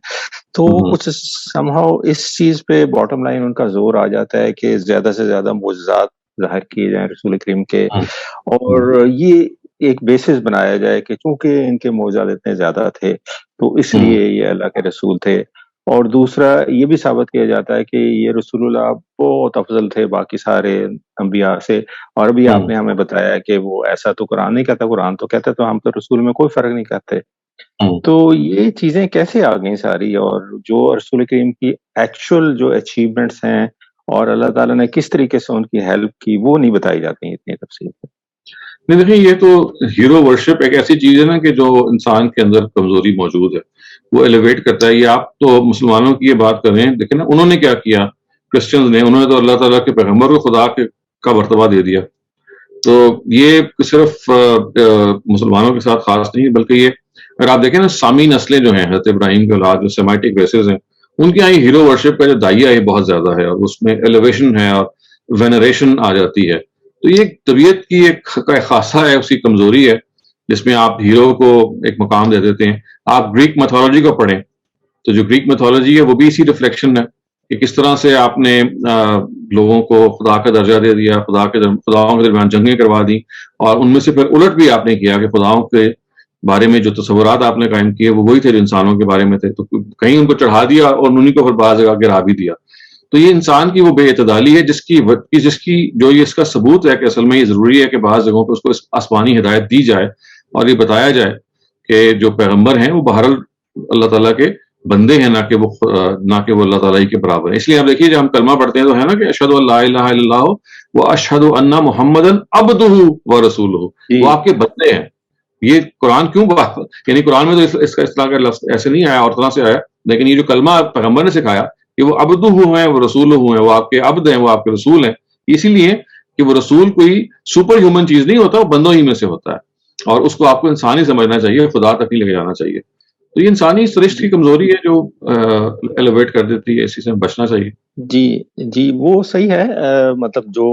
تو کچھ سم ہاؤ اس چیز پہ باٹم لائن ان کا زور آ جاتا ہے کہ زیادہ سے زیادہ معجزات ظاہر کیے جائیں رسول کریم کے، اور یہ ایک بیسس بنایا جائے کہ چونکہ ان کے معجزات اتنے زیادہ تھے تو اس لیے یہ اللہ کے رسول تھے. اور دوسرا یہ بھی ثابت کیا جاتا ہے کہ یہ رسول اللہ بہت افضل تھے باقی سارے انبیاء سے، اور ابھی آپ نے ہمیں بتایا کہ وہ ایسا تو قرآن نہیں کہتا، قرآن تو کہتا تو ہم تو رسول میں کوئی فرق نہیں کرتے. تو یہ چیزیں کیسے آ گئیں ساری، اور جو رسول کریم کی ایکچوئل جو اچیومنٹس ہیں اور اللہ تعالیٰ نے کس طریقے سے ان کی ہیلپ کی وہ نہیں بتائی جاتی ہیں اتنی تفصیل سے؟ نہیں دیکھیں، یہ تو ہیرو ورشپ ایک ایسی چیز ہے نا کہ جو انسان کے اندر کمزوری موجود ہے وہ ایلیویٹ کرتا ہے. یہ آپ تو مسلمانوں کی یہ بات کر رہے ہیں، لیکن انہوں نے کیا کیا، کرسچنز نے، انہوں نے تو اللہ تعالیٰ کے پیغمبر کو خدا کا مرتبہ دے دیا. تو یہ صرف مسلمانوں کے ساتھ خاص نہیں بلکہ یہ اگر آپ دیکھیں نا سامی نسلیں جو ہیں حضرت ابراہیم کے اولاد جو سیمائٹک ریسز ہیں ان کے یہاں یہ ہیرو ورشپ کا جو دائیا ہے بہت زیادہ ہے، اور اس میں ایلیویشن ہے اور وینریشن آ جاتی ہے. تو یہ طبیعت کی ایک خاصہ ہے، اس کی کمزوری ہے جس میں آپ ہیرو کو ایک مقام دے دیتے ہیں. آپ گریک میتھولوجی کو پڑھیں تو جو گریک میتھولوجی ہے وہ بھی اسی ریفلیکشن ہے کہ کس طرح سے آپ نے لوگوں کو خدا کا درجہ دے دیا، خداؤں کے درمیان جنگیں کروا دی، اور ان میں سے پھر الٹ بھی آپ نے کیا کہ خداؤں کے بارے میں جو تصورات آپ نے قائم کیے وہ وہی تھے جو انسانوں کے بارے میں تھے. تو کہیں ان کو چڑھا دیا اور انہیں کو پھر بعض جگہ گرا بھی دیا. تو یہ انسان کی وہ بے اعتدالی ہے جس کی جو یہ اس کا ثبوت ہے کہ اصل میں یہ ضروری ہے کہ بعض جگہوں پہ اس کو آسمانی ہدایت دی جائے اور یہ بتایا جائے کہ جو پیغمبر ہیں وہ بہرحال اللہ تعالیٰ کے بندے ہیں، نہ کہ وہ اللہ تعالیٰ ہی کے برابر ہیں. اس لیے آپ دیکھیے جب ہم کلمہ پڑھتے ہیں تو ہے نا کہ اشہد ان لا الہ الا اللہ و اشہد ان محمدا عبدہ و رسولہ، وہ آپ کے بندے ہیں. یہ قرآن کیوں یعنی قرآن میں تو اس کا اصطلاح کا لفظ ایسے نہیں آیا اور طرح سے آیا، لیکن یہ جو کلمہ پیغمبر نے سکھایا کہ وہ عبدہ ہیں، وہ رسول ہیں، وہ آپ کے عبد ہیں، وہ آپ کے رسول ہیں. اسی لیے کہ وہ رسول کوئی سپر ہیومن چیز نہیں ہوتا، وہ بندوں ہی میں سے ہوتا ہے، اور اس کو آپ کو انسانی سمجھنا چاہیے، خدا تک نہیں لے جانا چاہیے. تو یہ انسانی سرشت کی کمزوری ہے جو ایلیویٹ کر دیتی ہے، اسی سے بچنا چاہیے. جی وہ صحیح ہے. مطلب جو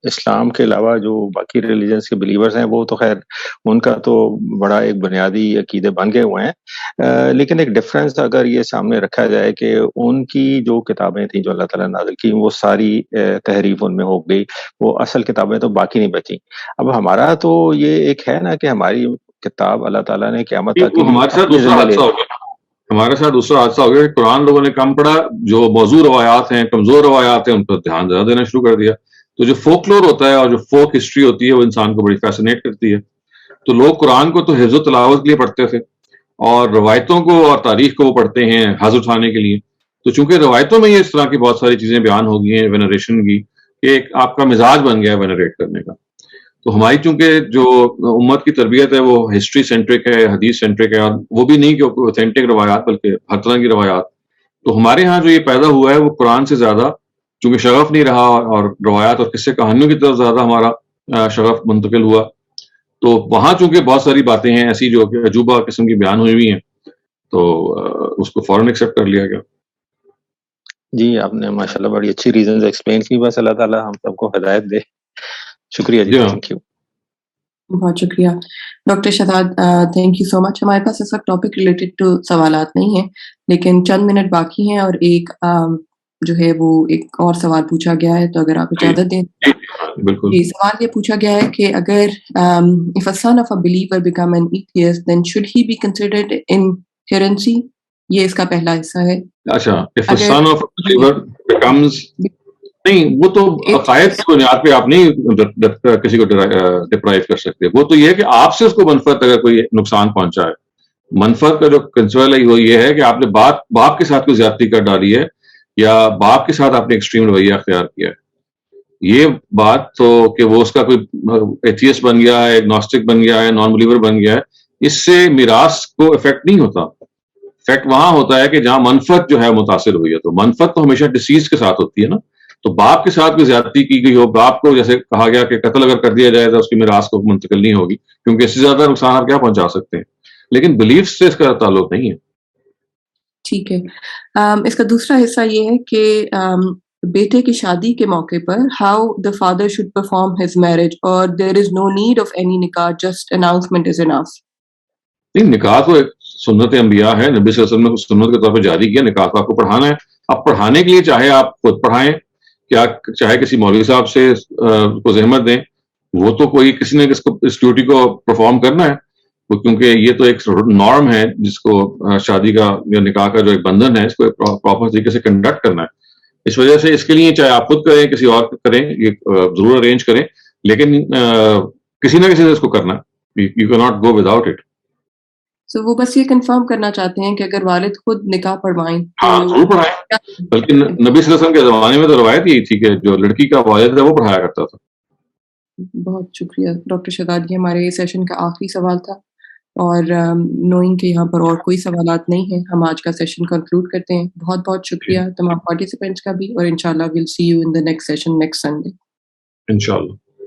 اسلام کے علاوہ جو باقی ریلیجنس کے بلیورز ہیں وہ تو خیر ان کا تو بڑا ایک بنیادی عقیدے بن گئے ہوئے ہیں، لیکن ایک ڈفرینس اگر یہ سامنے رکھا جائے کہ ان کی جو کتابیں تھیں جو اللہ تعالیٰ نے نازل کی وہ ساری تحریف ان میں ہو گئی، وہ اصل کتابیں تو باقی نہیں بچی. اب ہمارا تو یہ ایک ہے نا کہ ہماری کتاب اللہ تعالیٰ نے قیامت تک ہمارے ساتھ دوسرا حادثہ ہو گیا. ہمارے ساتھ دوسرا حادثہ ہو گیا کہ قرآن لوگوں نے کم پڑھا, جو موضوع روایات ہیں, کمزور روایات ہیں, ان پر دھیان زیادہ دینا شروع کر دیا. تو جو فولکلور ہوتا ہے اور جو فوک ہسٹری ہوتی ہے وہ انسان کو بڑی فیسنیٹ کرتی ہے. تو لوگ قرآن کو تو حفظ و تلاوت کے لیے پڑھتے تھے, اور روایتوں کو اور تاریخ کو وہ پڑھتے ہیں حظ اٹھانے کے لیے. تو چونکہ روایتوں میں یہ اس طرح کی بہت ساری چیزیں بیان ہو گئی ہیں وینریشن کی, کہ ایک آپ کا مزاج بن گیا ہے وینریٹ کرنے کا. تو ہماری چونکہ جو امت کی تربیت ہے وہ ہسٹری سینٹرک ہے, حدیث سینٹرک ہے, اور وہ بھی نہیں کہ اوتھینٹک روایات بلکہ ہر طرح کی روایات. تو ہمارے ہاں جو یہ پیدا ہوا ہے وہ قرآن سے زیادہ چونکہ شغف نہیں رہا, اور روایات اور قصے کہانیوں کی طرف زیادہ ہمارا شغف منتقل ہوا. تو وہاں چونکہ بہت ساری باتیں ہیں ایسی جو کہ عجوبہ قسم کی بیان ہوئی ہیں, تو اس کو فوراً ایکسیپٹ کر لیا گیا. جی آپ نے ماشاءاللہ بڑی اچھی ریزنز ایکسپلین کی. بس اللہ تعالیٰ ہم سب کو ہدایت دے. شکریہ جی, تھینک یو. بہت شکریہ doctor Shahzad, thank you so much. ہمارے پاس اس وقت ٹاپک ریلیٹڈ ٹو سوالات نہیں ہیں, لیکن چند منٹ باقی ہیں, اور ایک جو ہے وہ ایک اور سوال پوچھا گیا ہے, تو اگر آپ اجازت دیں. بالکل. جی, سوال یہ پوچھا گیا ہے کہ اگر if a son of a believer become an atheist, then should he be considered in heresy? یہ اس کا پہلا حصہ ہے. اچھا, if a son of a believer becomes, نہیں وہ تو عقائد کی بنیاد پہ آپ نہیں کسی کو ڈپرائیو کر سکتے. وہ تو یہ ہے کہ آپ سے اس کو منفرت اگر کوئی نقصان پہنچا ہے. منفرت کا جو کنسول ہے وہ یہ ہے کہ آپ نے باپ کے ساتھ کوئی زیادتی کر ڈالی ہے, یا باپ کے ساتھ آپ نے ایکسٹریم رویہ اختیار کیا ہے. یہ بات تو کہ وہ اس کا کوئی ایتھیسٹ بن گیا ہے, ایگنوسٹک بن گیا ہے, نان بلیور بن گیا ہے, اس سے میراث کو افیکٹ نہیں ہوتا. افیکٹ وہاں ہوتا ہے کہ جہاں منفرت جو ہے متاثر ہوئی ہے. تو منفرت تو ہمیشہ ڈیسیز کے ساتھ ہوتی ہے نا. تو باپ کے ساتھ کوئی زیادتی کی گئی ہو, باپ کو جیسے کہا گیا کہ قتل اگر کر دیا جائے تو اس کی میراث کو منتقل نہیں ہوگی, کیونکہ اس سے زیادہ نقصان آپ کیا پہنچا سکتے ہیں. لیکن بلیف سے اس کا تعلق نہیں ہے. ٹھیک ہے. اس کا دوسرا حصہ یہ ہے کہ بیٹے کی شادی کے موقع پر how the father should perform his marriage, اور there is no need of any نکاح, جسٹ اناؤنسمنٹ از انف. نہیں, نکاح تو ایک سنت انبیاء ہے, نبی صلی اللہ علیہ وسلم نے سنت کے طور پہ جاری کیا. نکاح کو آپ کو پڑھانا ہے. اب پڑھانے کے لیے چاہے آپ خود پڑھائیں, کیا چاہے کسی مولوی صاحب سے کو زحمت دیں, وہ تو کوئی کسی نے اس ڈیوٹی کو پرفارم کرنا ہے. کیونکہ یہ تو ایک نارم ہے جس کو شادی کا یا نکاح کا جو ایک بندھن ہے, اس کو پراپر طریقے سے کنڈکٹ کرنا ہے. اس وجہ سے اس کے لیے چاہے آپ خود کریں, کسی اور کریں, یہ ضرور ارینج کریں, لیکن کسی نہ کسی سے اس کو کرنا ہے. You can not go without it. So وہ بس یہ کنفرم کرنا چاہتے ہیں کہ اگر والد خود نکاح پڑھوائیں, ہاں ضرور پڑھائیں. بلکہ نبی صلی اللہ علیہ وسلم کے زمانے میں تو روایت یہی تھی کہ جو لڑکی کا والد ہے وہ پڑھایا کرتا تھا. بہت شکریہ ڈاکٹر شہزاد. یہ ہمارے سیشن کا آخری سوال تھا, اور نوئنگ کہ یہاں پر اور کوئی سوالات نہیں ہیں, ہم آج کا سیشن کنکلوڈ کرتے ہیں. بہت بہت شکریہ تمام پارٹیسپینٹس کا بھی, اور انشاءاللہ we'll see you in the next session next Sunday. انشاءاللہ.